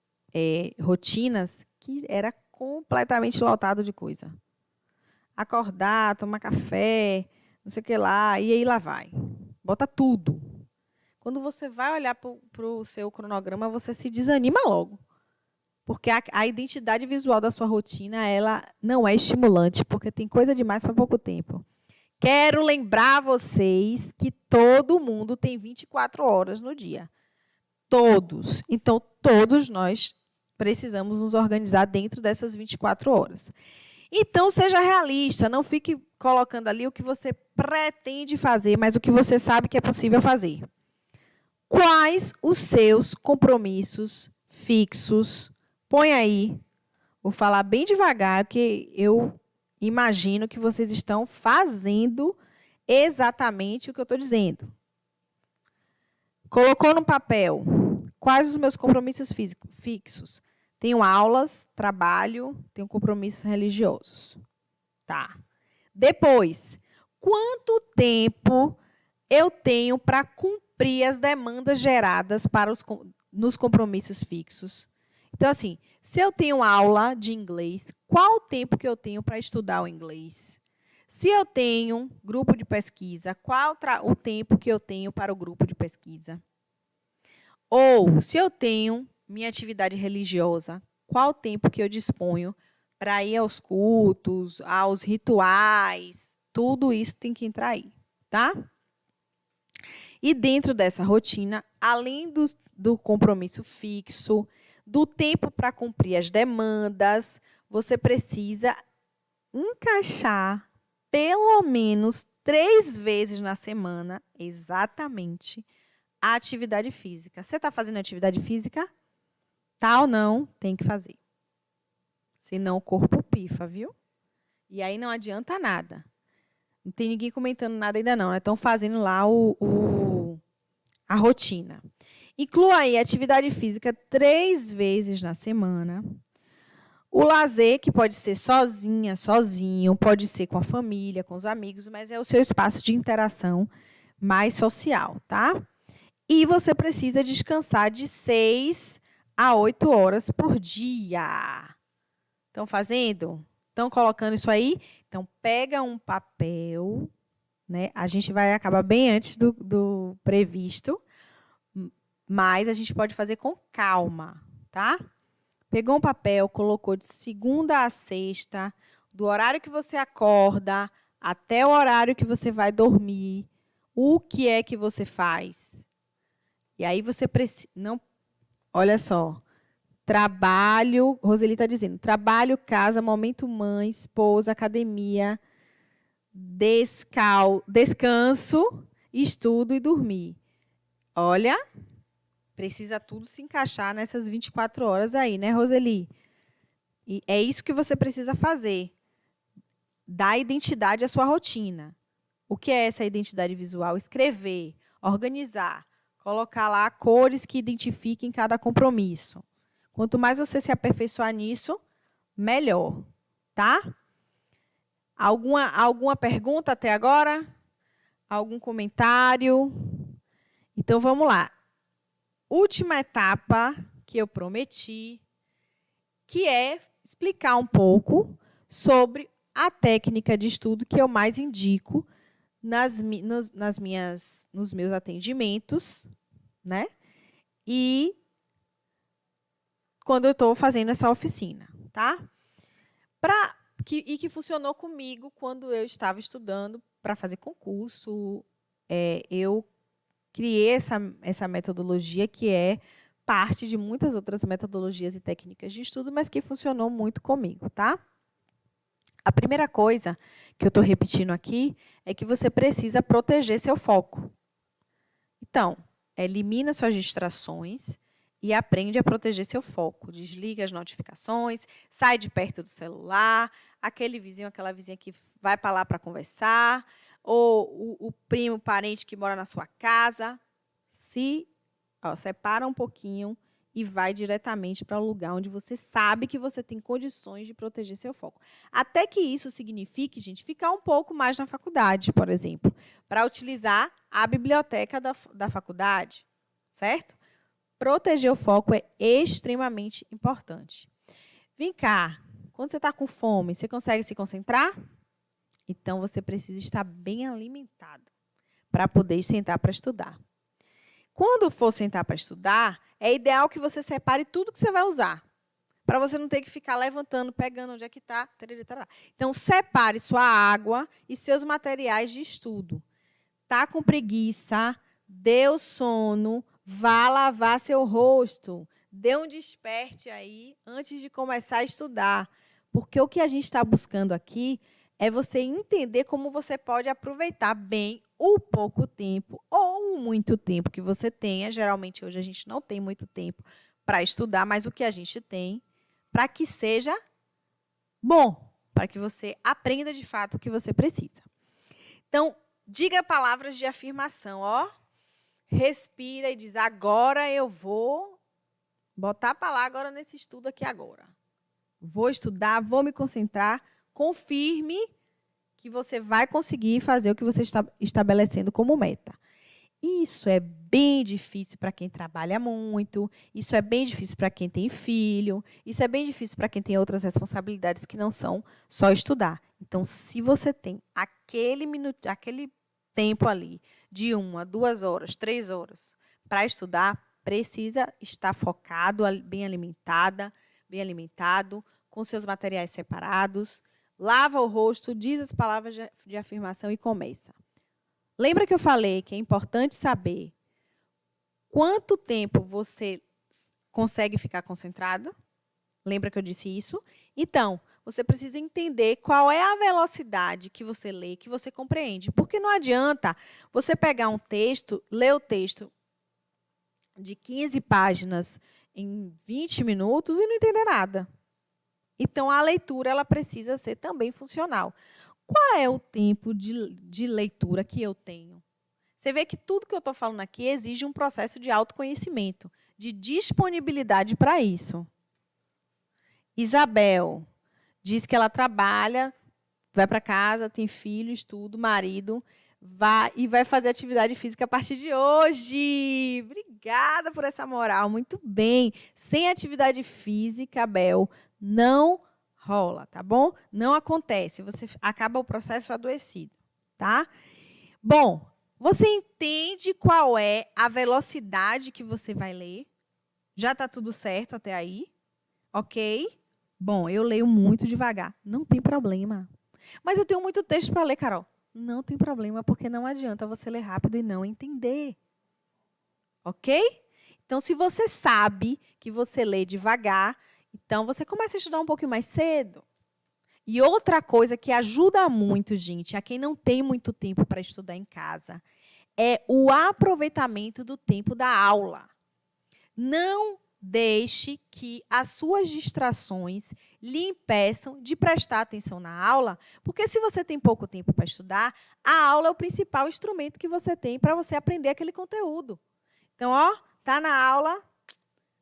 rotinas, que era completamente lotado de coisa. Acordar, tomar café, não sei o que lá, e aí lá vai. Bota tudo. Quando você vai olhar para o seu cronograma, você se desanima logo. Porque a identidade visual da sua rotina, ela não é estimulante, porque tem coisa demais para pouco tempo. Quero lembrar vocês que todo mundo tem 24 horas no dia. Todos. Então, todos nós precisamos nos organizar dentro dessas 24 horas. Então, seja realista, não fique colocando ali o que você pretende fazer, mas o que você sabe que é possível fazer. Quais os seus compromissos fixos? Põe aí. Vou falar bem devagar, porque eu imagino que vocês estão fazendo exatamente o que eu estou dizendo. Colocou no papel. Quais os meus compromissos fixos? Tenho aulas, trabalho, tenho compromissos religiosos. Tá. Depois, quanto tempo eu tenho para cumprir as demandas geradas nos compromissos fixos? Então, assim, se eu tenho aula de inglês, qual o tempo que eu tenho para estudar o inglês? Se eu tenho grupo de pesquisa, qual o tempo que eu tenho para o grupo de pesquisa? Ou, se eu tenho minha atividade religiosa, qual o tempo que eu disponho para ir aos cultos, aos rituais? Tudo isso tem que entrar aí, tá? E dentro dessa rotina, além do compromisso fixo, do tempo para cumprir as demandas, você precisa encaixar pelo menos 3 vezes na semana, exatamente, a atividade física. Você está fazendo atividade física? Tá ou não? Tem que fazer. Senão o corpo pifa, viu? E aí não adianta nada. Não tem ninguém comentando nada ainda não. Estão fazendo lá a rotina. Inclua aí a atividade física 3 vezes na semana. O lazer, que pode ser sozinha, sozinho, pode ser com a família, com os amigos, mas é o seu espaço de interação mais social, tá? E você precisa descansar de 6 a 8 horas por dia. Estão fazendo? Estão colocando isso aí? Então, pega um papel né? A gente vai acabar bem antes do previsto, mas a gente pode fazer com calma, tá? Pegou um papel, colocou de segunda a sexta, do horário que você acorda até o horário que você vai dormir, o que é que você faz? E aí você precisa... Não, olha só. Trabalho, Roseli está dizendo, trabalho, casa, momento mãe, esposa, academia, descanso, estudo e dormir. Olha, precisa tudo se encaixar nessas 24 horas aí, né, Roseli? E é isso que você precisa fazer. Dar identidade à sua rotina. O que é essa identidade visual? Escrever, organizar, colocar lá cores que identifiquem cada compromisso. Quanto mais você se aperfeiçoar nisso, melhor, tá? Alguma pergunta até agora? Algum comentário? Então, vamos lá. Última etapa que eu prometi, que é explicar um pouco sobre a técnica de estudo que eu mais indico nos meus atendimentos, né? E quando eu estou fazendo essa oficina, tá? Que funcionou comigo quando eu estava estudando para fazer concurso. Eu criei essa metodologia que é parte de muitas outras metodologias e técnicas de estudo, mas que funcionou muito comigo, tá? A primeira coisa que eu estou repetindo aqui é que você precisa proteger seu foco. Então, elimina suas distrações e aprende a proteger seu foco. Desliga as notificações, sai de perto do celular, aquele vizinho, aquela vizinha que vai para lá para conversar, ou o primo, parente que mora na sua casa. Separa um pouquinho e vai diretamente para o lugar onde você sabe que você tem condições de proteger seu foco. Até que isso signifique, gente, ficar um pouco mais na faculdade, por exemplo, para utilizar a biblioteca da faculdade, certo? Proteger o foco é extremamente importante. Vem cá, quando você está com fome, você consegue se concentrar? Então, você precisa estar bem alimentado para poder sentar para estudar. Quando for sentar para estudar, é ideal que você separe tudo que você vai usar, para você não ter que ficar levantando, pegando onde é que está. Então, separe sua água e seus materiais de estudo. Está com preguiça, deu sono, vá lavar seu rosto. Dê um desperte aí antes de começar a estudar. Porque o que a gente está buscando aqui é você entender como você pode aproveitar bem o pouco tempo ou o muito tempo que você tenha. Geralmente, hoje, a gente não tem muito tempo para estudar, mas o que a gente tem, para que seja bom, para que você aprenda, de fato, o que você precisa. Então, diga palavras de afirmação, ó. Respira e diz, agora eu vou botar para lá agora nesse estudo aqui agora. Vou estudar, vou me concentrar. Confirme que você vai conseguir fazer o que você está estabelecendo como meta. Isso é bem difícil para quem trabalha muito, isso é bem difícil para quem tem filho, isso é bem difícil para quem tem outras responsabilidades que não são só estudar. Então, se você tem aquele tempo ali de 1 a 2 horas, 3 horas para estudar, precisa estar focado, bem alimentado, com seus materiais separados. Lava o rosto, diz as palavras de afirmação e começa. Lembra que eu falei que é importante saber quanto tempo você consegue ficar concentrado? Lembra que eu disse isso? Então, você precisa entender qual é a velocidade que você lê, que você compreende. Porque não adianta você pegar um texto, ler o texto de 15 páginas em 20 minutos e não entender nada. Então, a leitura ela precisa ser também funcional. Qual é o tempo de leitura que eu tenho? Você vê que tudo que eu estou falando aqui exige um processo de autoconhecimento, de disponibilidade para isso. Isabel diz que ela trabalha, vai para casa, tem filho, estudo, marido, vai fazer atividade física a partir de hoje. Obrigada por essa moral, muito bem. Sem atividade física, Bel, não rola, tá bom? Não acontece, você acaba o processo adoecido, tá? Bom, você entende qual é a velocidade que você vai ler? Já está tudo certo até aí? Ok? Bom, eu leio muito devagar. Não tem problema. Mas eu tenho muito texto para ler, Carol. Não tem problema, porque não adianta você ler rápido e não entender. Ok? Então, se você sabe que você lê devagar, então você começa a estudar um pouquinho mais cedo. E outra coisa que ajuda muito, gente, a quem não tem muito tempo para estudar em casa, é o aproveitamento do tempo da aula. Não deixe que as suas distrações lhe impeçam de prestar atenção na aula, porque se você tem pouco tempo para estudar, a aula é o principal instrumento que você tem para você aprender aquele conteúdo. Então, tá na aula,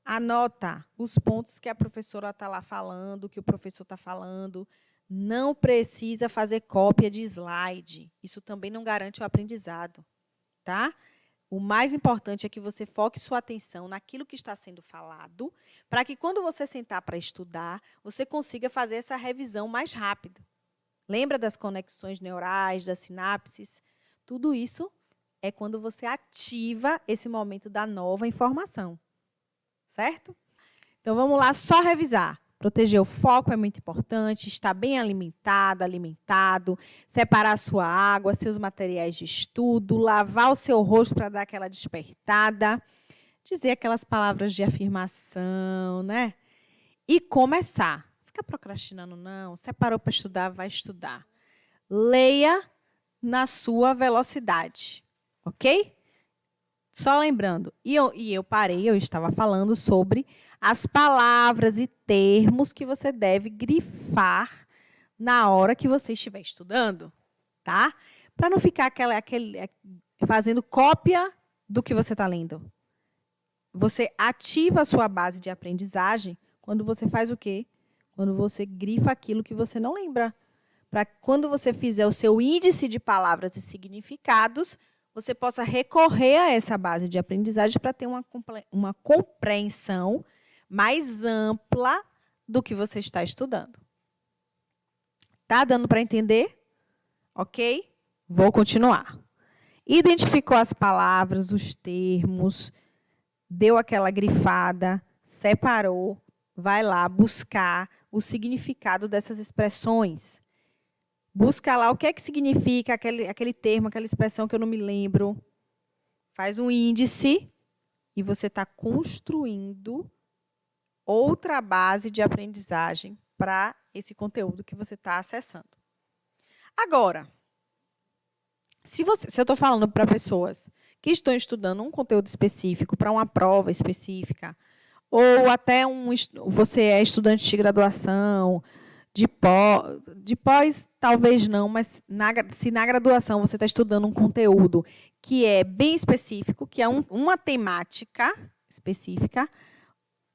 anota os pontos que a professora está lá falando, que o professor está falando. Não precisa fazer cópia de slide. Isso também não garante o aprendizado, tá? O mais importante é que você foque sua atenção naquilo que está sendo falado, para que quando você sentar para estudar, você consiga fazer essa revisão mais rápido. Lembra das conexões neurais, das sinapses? Tudo isso é quando você ativa esse momento da nova informação. Certo? Então, vamos lá, só revisar. Proteger o foco é muito importante, estar bem alimentado, separar a sua água, seus materiais de estudo, lavar o seu rosto para dar aquela despertada, dizer aquelas palavras de afirmação, né? E começar. Fica procrastinando, não. Separou para estudar, vai estudar. Leia na sua velocidade, ok? Só lembrando, eu parei, eu estava falando sobre as palavras e termos que você deve grifar na hora que você estiver estudando, tá? Para não ficar fazendo cópia do que você está lendo. Você ativa a sua base de aprendizagem quando você faz o quê? Quando você grifa aquilo que você não lembra. Para quando você fizer o seu índice de palavras e significados, você possa recorrer a essa base de aprendizagem para ter uma compreensão mais ampla do que você está estudando. Tá dando para entender? Ok? Vou continuar. Identificou as palavras, os termos, deu aquela grifada, separou, vai lá buscar o significado dessas expressões. Busca lá o que é que significa aquele termo, aquela expressão que eu não me lembro. Faz um índice e você está construindo outra base de aprendizagem para esse conteúdo que você está acessando. Agora, se eu estou falando para pessoas que estão estudando um conteúdo específico, para uma prova específica, ou até você é estudante de graduação, de pós, talvez não, mas se na graduação você está estudando um conteúdo que é bem específico, que é uma temática específica,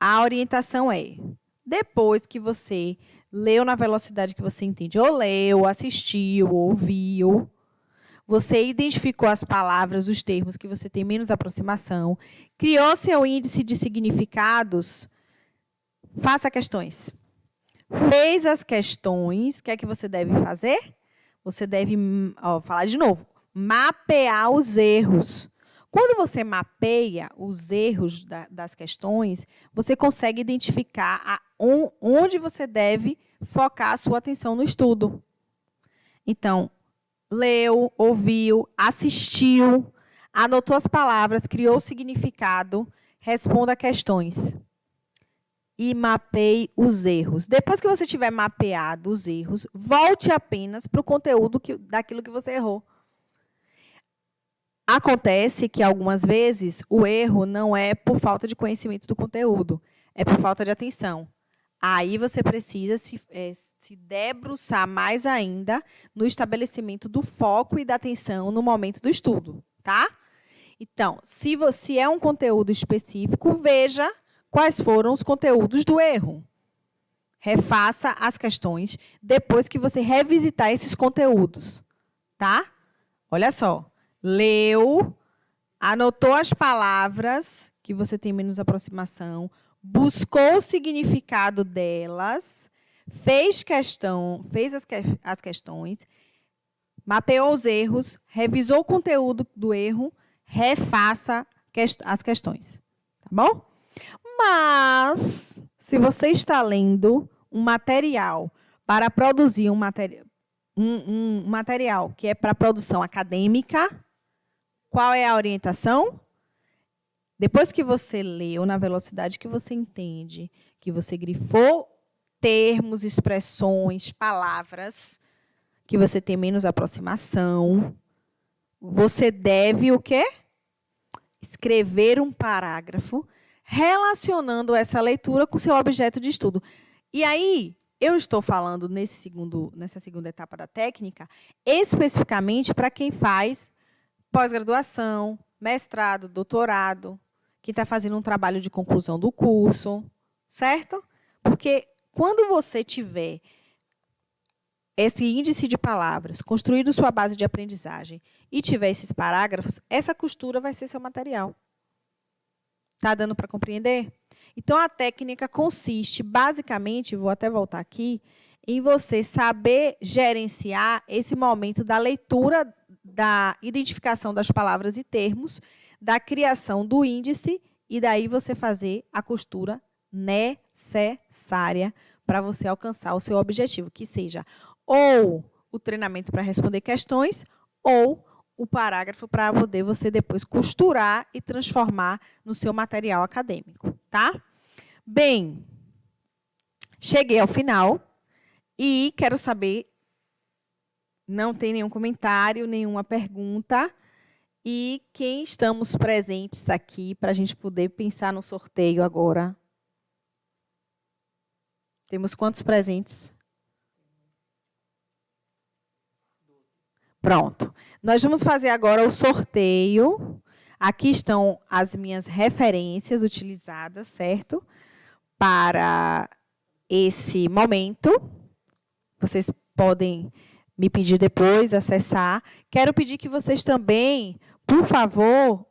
a orientação é, depois que você leu na velocidade que você entende, ou leu, assistiu, ouviu, você identificou as palavras, os termos que você tem menos aproximação, criou seu índice de significados, faça questões. Fez as questões, o que é que você deve fazer? Você deve, falar de novo, mapear os erros. Quando você mapeia os erros das questões, você consegue identificar onde você deve focar a sua atenção no estudo. Então, leu, ouviu, assistiu, anotou as palavras, criou o significado, responda questões. E mapeie os erros. Depois que você tiver mapeado os erros, volte apenas para o conteúdo daquilo que você errou. Acontece que, algumas vezes, o erro não é por falta de conhecimento do conteúdo, é por falta de atenção. Aí você precisa se debruçar mais ainda no estabelecimento do foco e da atenção no momento do estudo, tá? Então, se é um conteúdo específico, veja quais foram os conteúdos do erro. Refaça as questões depois que você revisitar esses conteúdos, tá? Olha só. Leu, anotou as palavras que você tem menos aproximação, buscou o significado delas, fez as questões, mapeou os erros, revisou o conteúdo do erro, refaça as questões. Tá bom? Mas, se você está lendo um material para produzir um material que é para produção acadêmica, qual é a orientação? Depois que você leu, na velocidade que você entende, que você grifou termos, expressões, palavras, que você tem menos aproximação, você deve o quê? Escrever um parágrafo relacionando essa leitura com o seu objeto de estudo. E aí, eu estou falando nessa segunda etapa da técnica, especificamente para quem faz pós-graduação, mestrado, doutorado, quem está fazendo um trabalho de conclusão do curso, certo? Porque quando você tiver esse índice de palavras, construído sua base de aprendizagem e tiver esses parágrafos, essa costura vai ser seu material. Está dando para compreender? Então, a técnica consiste, basicamente, vou até voltar aqui, em você saber gerenciar esse momento da leitura, da identificação das palavras e termos, da criação do índice, e daí você fazer a costura necessária para você alcançar o seu objetivo, que seja ou o treinamento para responder questões, ou o parágrafo para poder você depois costurar e transformar no seu material acadêmico, tá? Bem, cheguei ao final e quero saber, não tem nenhum comentário, nenhuma pergunta, e quem estamos presentes aqui para a gente poder pensar no sorteio agora? Temos quantos presentes? Pronto. Nós vamos fazer agora o sorteio. Aqui estão as minhas referências utilizadas, certo? Para esse momento. Vocês podem me pedir depois, acessar. Quero pedir que vocês também, por favor,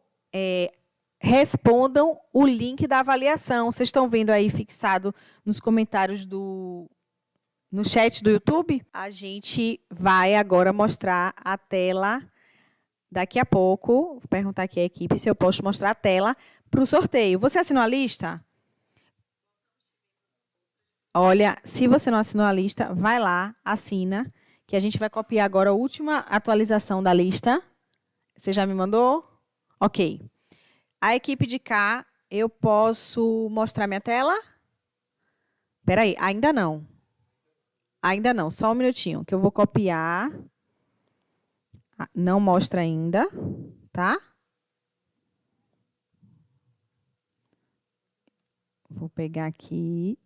respondam o link da avaliação. Vocês estão vendo aí fixado nos comentários no chat do YouTube? A gente vai agora mostrar a tela daqui a pouco. Vou perguntar aqui à equipe se eu posso mostrar a tela para o sorteio. Você assinou a lista? Olha, se você não assinou a lista, vai lá, assina, que a gente vai copiar agora a última atualização da lista. Você já me mandou? Ok. A equipe de cá, eu posso mostrar minha tela? Espera aí, ainda não. Ainda não, só um minutinho, que eu vou copiar. Não mostra ainda, tá? Vou pegar aqui.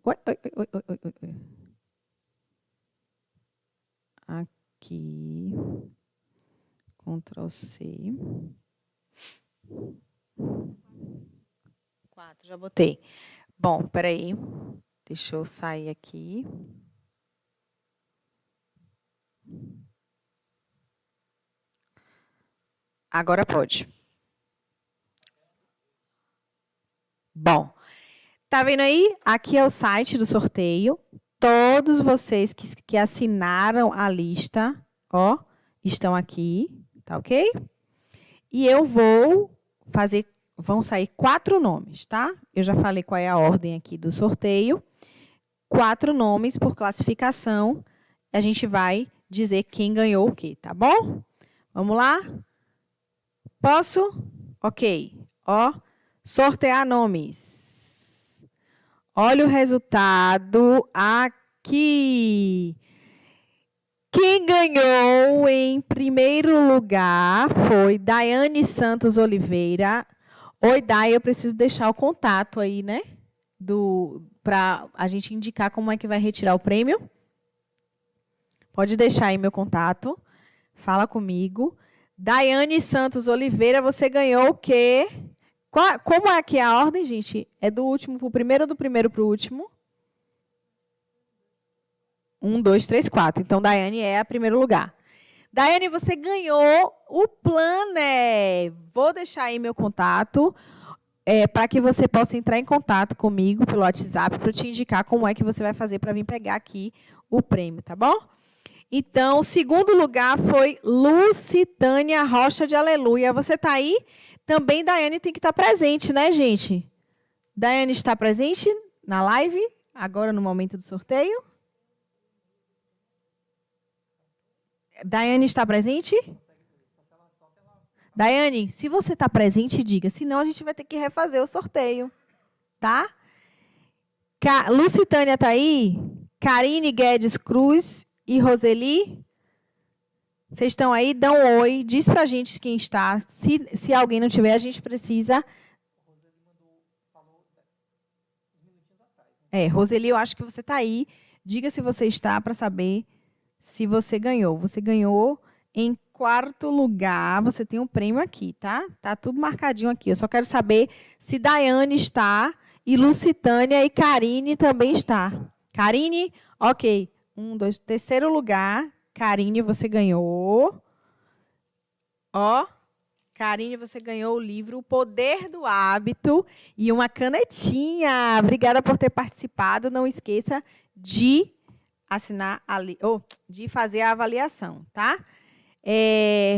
Aqui. Ctrl+C. 4, já botei. Bom, espera aí. Deixa eu sair aqui. Agora pode. Bom, tá vendo aí? Aqui é o site do sorteio. Todos vocês que assinaram a lista, ó, estão aqui, tá ok? E eu vou fazer, vão sair 4 nomes, tá? Eu já falei qual é a ordem aqui do sorteio. 4 nomes por classificação. A gente vai dizer quem ganhou o quê, tá bom? Vamos lá? Posso? Ok. Ó, sortear nomes. Olha o resultado aqui. Quem ganhou em primeiro lugar foi Daiane Santos Oliveira. Oi, Dai, eu preciso deixar o contato aí, né? Para a gente indicar como é que vai retirar o prêmio. Pode deixar aí meu contato. Fala comigo. Daiane Santos Oliveira, você ganhou o quê? Como é que é a ordem, gente? É do último para o primeiro ou do primeiro para o último? 1, 2, 3, 4. Então, Daiane é a primeiro lugar. Daiane, você ganhou o Planner. Vou deixar aí meu contato para que você possa entrar em contato comigo pelo WhatsApp para te indicar como é que você vai fazer para vir pegar aqui o prêmio, tá bom? Então, o segundo lugar foi Lucitânia Rocha de Aleluia. Você está aí? Também Daiane tem que estar presente, né, gente? Daiane está presente na live, agora no momento do sorteio. Daiane está presente? Daiane, se você está presente, diga. Senão, a gente vai ter que refazer o sorteio. Tá? Lucitânia está aí? Karine Guedes Cruz e Roseli? Vocês estão aí? Dão um oi. Diz para a gente quem está. Se alguém não tiver, a gente precisa... Roseli, eu acho que você está aí. Diga se você está para saber se você ganhou. Você ganhou em 4º lugar. Você tem um prêmio aqui, tá? Tá tudo marcadinho aqui. Eu só quero saber se Daiane está e Lucitânia e Karine também está. Karine, ok. 1, 2, 3º lugar. Karine, você ganhou. Ó, Karine, você ganhou o livro O Poder do Hábito e uma canetinha. Obrigada por ter participado. Não esqueça de assinar ali, de fazer a avaliação, tá?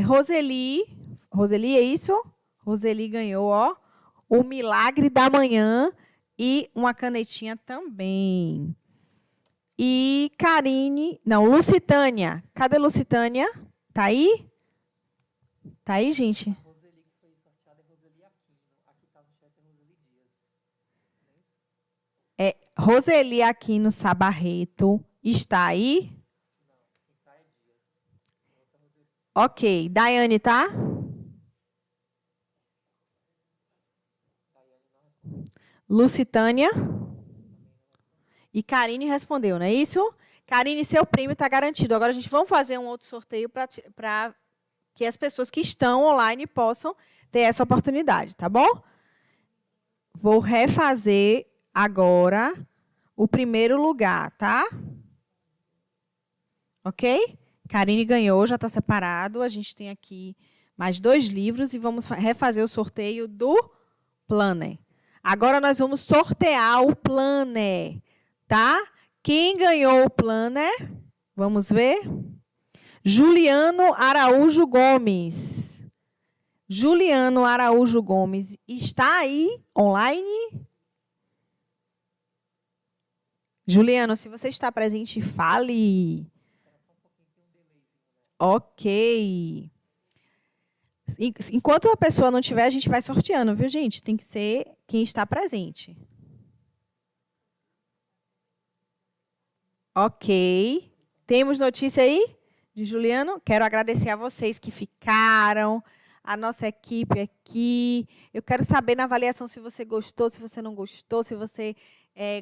Roseli, é isso? Roseli ganhou, ó, O Milagre da Manhã e uma canetinha também. E Karine, não, Lucitânia. Cadê Lucitânia? Tá aí? Tá aí, gente? A Roseli que foi sorteada é Roseli Aquino. Aqui está no chat é Roseli Dias. Roseli Aquino Sabarreto está aí? Não, quem está é Dias. Ok. Daiane, tá? Lucitânia? E Karine respondeu, não é isso? Karine, seu prêmio está garantido. Agora, a gente vai fazer um outro sorteio para que as pessoas que estão online possam ter essa oportunidade, tá bom? Vou refazer agora o 1º lugar, tá? Ok? Karine ganhou, já está separado. A gente tem aqui mais 2 livros e vamos refazer o sorteio do Planner. Agora, nós vamos sortear o Planner, tá? Quem ganhou o Planner? Vamos ver. Juliano Araújo Gomes. Juliano Araújo Gomes está aí online? Juliano, se você está presente, fale. Ok. Enquanto a pessoa não tiver, a gente vai sorteando, viu, gente? Tem que ser quem está presente. Ok. Temos notícia aí de Juliano? Quero agradecer a vocês que ficaram, a nossa equipe aqui. Eu quero saber na avaliação se você gostou, se você não gostou, se você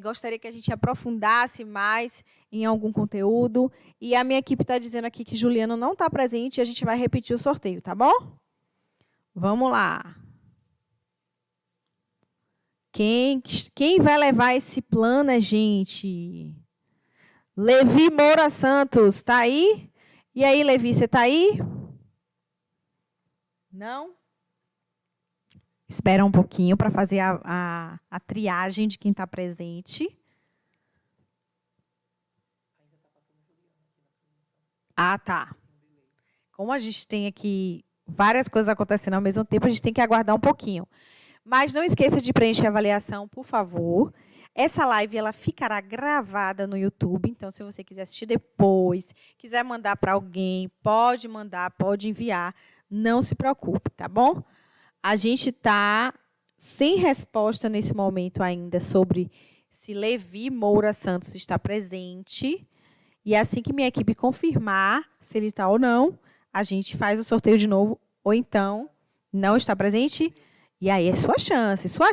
gostaria que a gente aprofundasse mais em algum conteúdo. E a minha equipe está dizendo aqui que Juliano não está presente e a gente vai repetir o sorteio, tá bom? Vamos lá. Quem vai levar esse Planner, gente? Levi Moura Santos, está aí? E aí, Levi, você está aí? Não? Espera um pouquinho para fazer a triagem de quem está presente. Ah, tá. Como a gente tem aqui várias coisas acontecendo ao mesmo tempo, a gente tem que aguardar um pouquinho. Mas não esqueça de preencher a avaliação, por favor. Essa live ela ficará gravada no YouTube, então, se você quiser assistir depois, quiser mandar para alguém, pode mandar, pode enviar, não se preocupe, tá bom? A gente está sem resposta nesse momento ainda sobre se Levi Moura Santos está presente, e assim que minha equipe confirmar se ele está ou não, a gente faz o sorteio de novo, ou então, não está presente. E aí é sua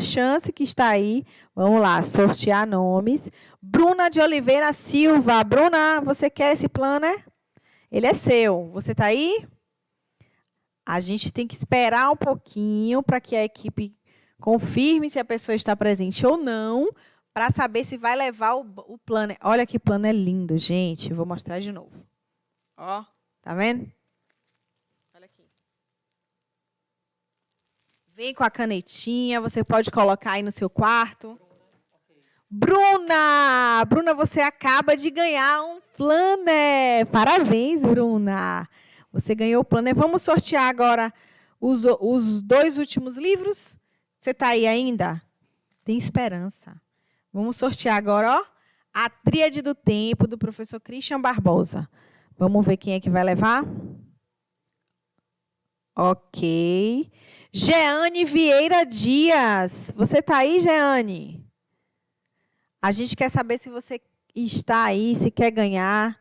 chance que está aí. Vamos lá, sortear nomes. Bruna de Oliveira Silva. Bruna, você quer esse Planner? Ele é seu. Você está aí? A gente tem que esperar um pouquinho para que a equipe confirme se a pessoa está presente ou não, para saber se vai levar o Planner. Olha que Planner lindo, gente. Vou mostrar de novo. Ó, tá vendo? Vem com a canetinha, você pode colocar aí no seu quarto. Bruna, você acaba de ganhar um planner. Parabéns, Bruna. Você ganhou o planner. Vamos sortear agora os 2 últimos livros? Você está aí ainda? Tem esperança. Vamos sortear agora, ó, A Tríade do Tempo, do professor Christian Barbosa. Vamos ver quem é que vai levar? Ok. Jeane Vieira Dias. Você está aí, Jeane? A gente quer saber se você está aí, se quer ganhar.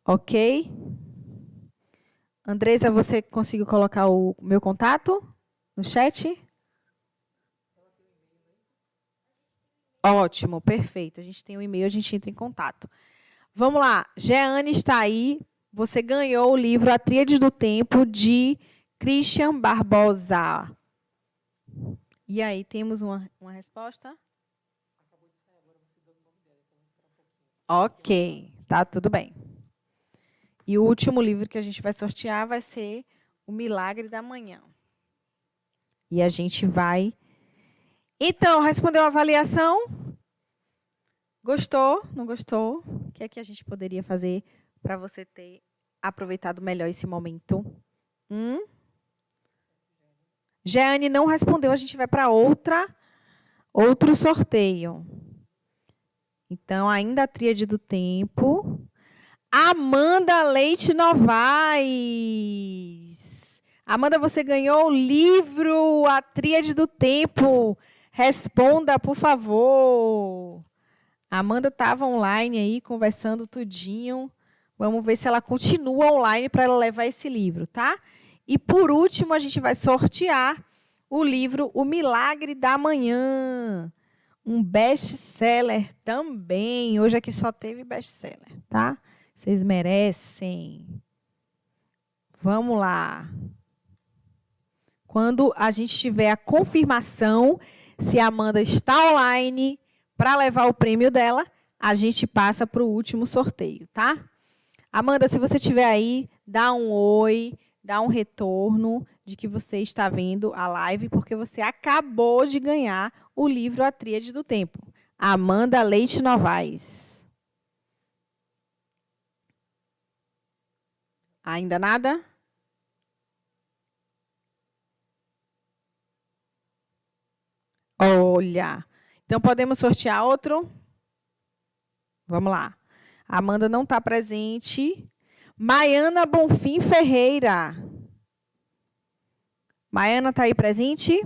Ok? Andresa, você conseguiu colocar o meu contato no chat? Ótimo, perfeito. A gente tem um e-mail, a gente entra em contato. Vamos lá. Jeane está aí. Você ganhou o livro A Tríade do Tempo, de Christian Barbosa. E aí, temos uma resposta? Ok, tá tudo bem. E o último livro que a gente vai sortear vai ser O Milagre da Manhã. E a gente vai... Então, respondeu a avaliação? Gostou? Não gostou? O que é que a gente poderia fazer para você ter aproveitado melhor esse momento? Jeane não respondeu, a gente vai para outro sorteio. Então, ainda a Tríade do Tempo. Amanda Leite Novaes. Amanda, você ganhou o livro A Tríade do Tempo. Responda, por favor. A Amanda estava online aí, conversando tudinho. Vamos ver se ela continua online para ela levar esse livro, tá? E, por último, a gente vai sortear o livro O Milagre da Manhã. Um best-seller também. Hoje aqui só teve best-seller, tá? Vocês merecem. Vamos lá. Quando a gente tiver a confirmação se a Amanda está online para levar o prêmio dela, a gente passa para o último sorteio, tá? Amanda, se você estiver aí, dá um oi, dá um retorno de que você está vendo a live, porque você acabou de ganhar o livro A Tríade do Tempo. Amanda Leite Novaes. Ainda nada? Olha. Então, podemos sortear outro? Vamos lá. A Amanda não está presente. Maiana Bonfim Ferreira. Maiana está aí presente?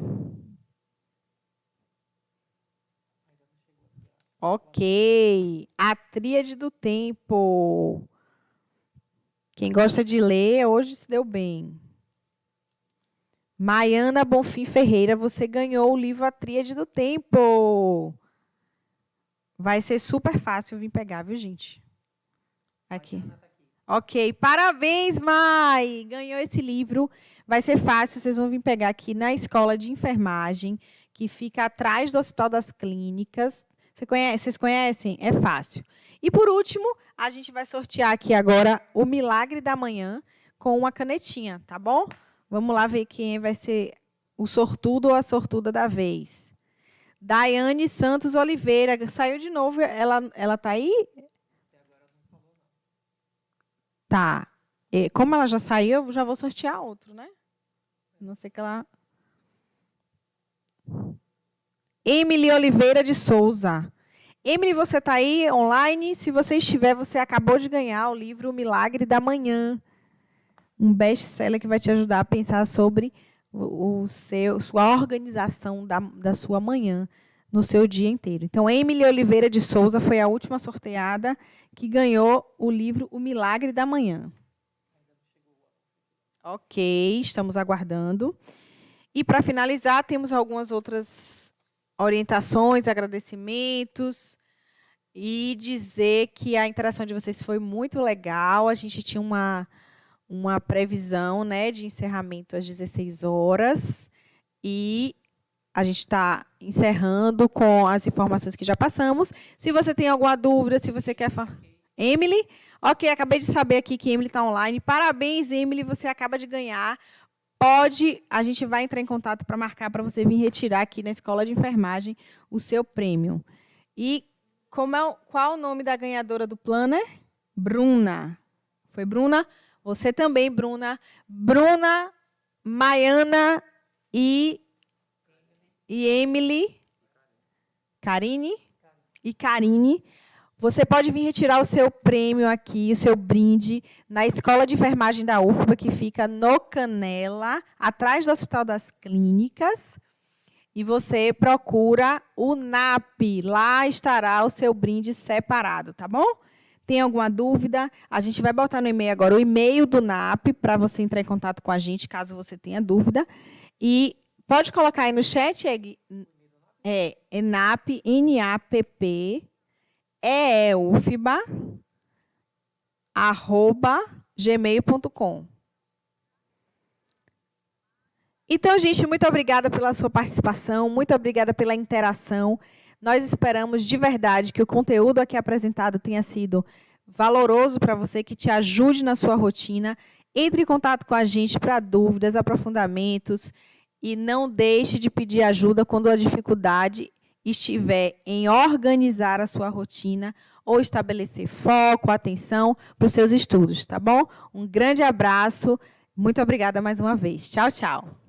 Ok. A Tríade do Tempo. Quem gosta de ler, hoje se deu bem. Maiana Bonfim Ferreira, você ganhou o livro A Tríade do Tempo. Vai ser super fácil vir pegar, viu, gente? Aqui. Ok, parabéns, Mai! Ganhou esse livro. Vai ser fácil, vocês vão vir pegar aqui na Escola de Enfermagem, que fica atrás do Hospital das Clínicas. Vocês conhecem? É fácil. E, por último, a gente vai sortear aqui agora o Milagre da Manhã com uma canetinha, tá bom? Vamos lá ver quem vai ser o sortudo ou a sortuda da vez. Daiane Santos Oliveira. Saiu de novo. Ela está aí? Tá. Como ela já saiu, eu já vou sortear outro, né? Não sei que ela... Emily Oliveira de Souza. Emily, você está aí online? Se você estiver, você acabou de ganhar o livro O Milagre da Manhã. Um best-seller que vai te ajudar a pensar sobre sua organização da sua manhã no seu dia inteiro. Então, Emily Oliveira de Souza foi a última sorteada que ganhou o livro O Milagre da Manhã. Ok, estamos aguardando. E, para finalizar, temos algumas outras orientações, agradecimentos e dizer que a interação de vocês foi muito legal. A gente tinha uma previsão, né, de encerramento às 16 horas e a gente está encerrando com as informações que já passamos. Se você tem alguma dúvida, se você quer falar... Emily? Ok, acabei de saber aqui que Emily está online. Parabéns, Emily, você acaba de ganhar. A gente vai entrar em contato para marcar para você vir retirar aqui na Escola de Enfermagem o seu prêmio. E qual o nome da ganhadora do planner? Bruna. Foi Bruna? Você também, Bruna. Bruna, Maiana e Emily. Karine e Karine. Você pode vir retirar o seu prêmio aqui, o seu brinde, na Escola de Enfermagem da UFBA, que fica no Canela, atrás do Hospital das Clínicas. E você procura o NAP. Lá estará o seu brinde separado, tá bom? Tem alguma dúvida? A gente vai botar no e-mail agora o e-mail do NAP para você entrar em contato com a gente, caso você tenha dúvida. E pode colocar aí no chat, NAP, N-A-P-P, eufba@gmail.com. Então, gente, muito obrigada pela sua participação, muito obrigada pela interação. Nós esperamos de verdade que o conteúdo aqui apresentado tenha sido valoroso para você, que te ajude na sua rotina. Entre em contato com a gente para dúvidas, aprofundamentos e não deixe de pedir ajuda quando a dificuldade estiver em organizar a sua rotina ou estabelecer foco, atenção para os seus estudos, tá bom? Um grande abraço, muito obrigada mais uma vez. Tchau, tchau.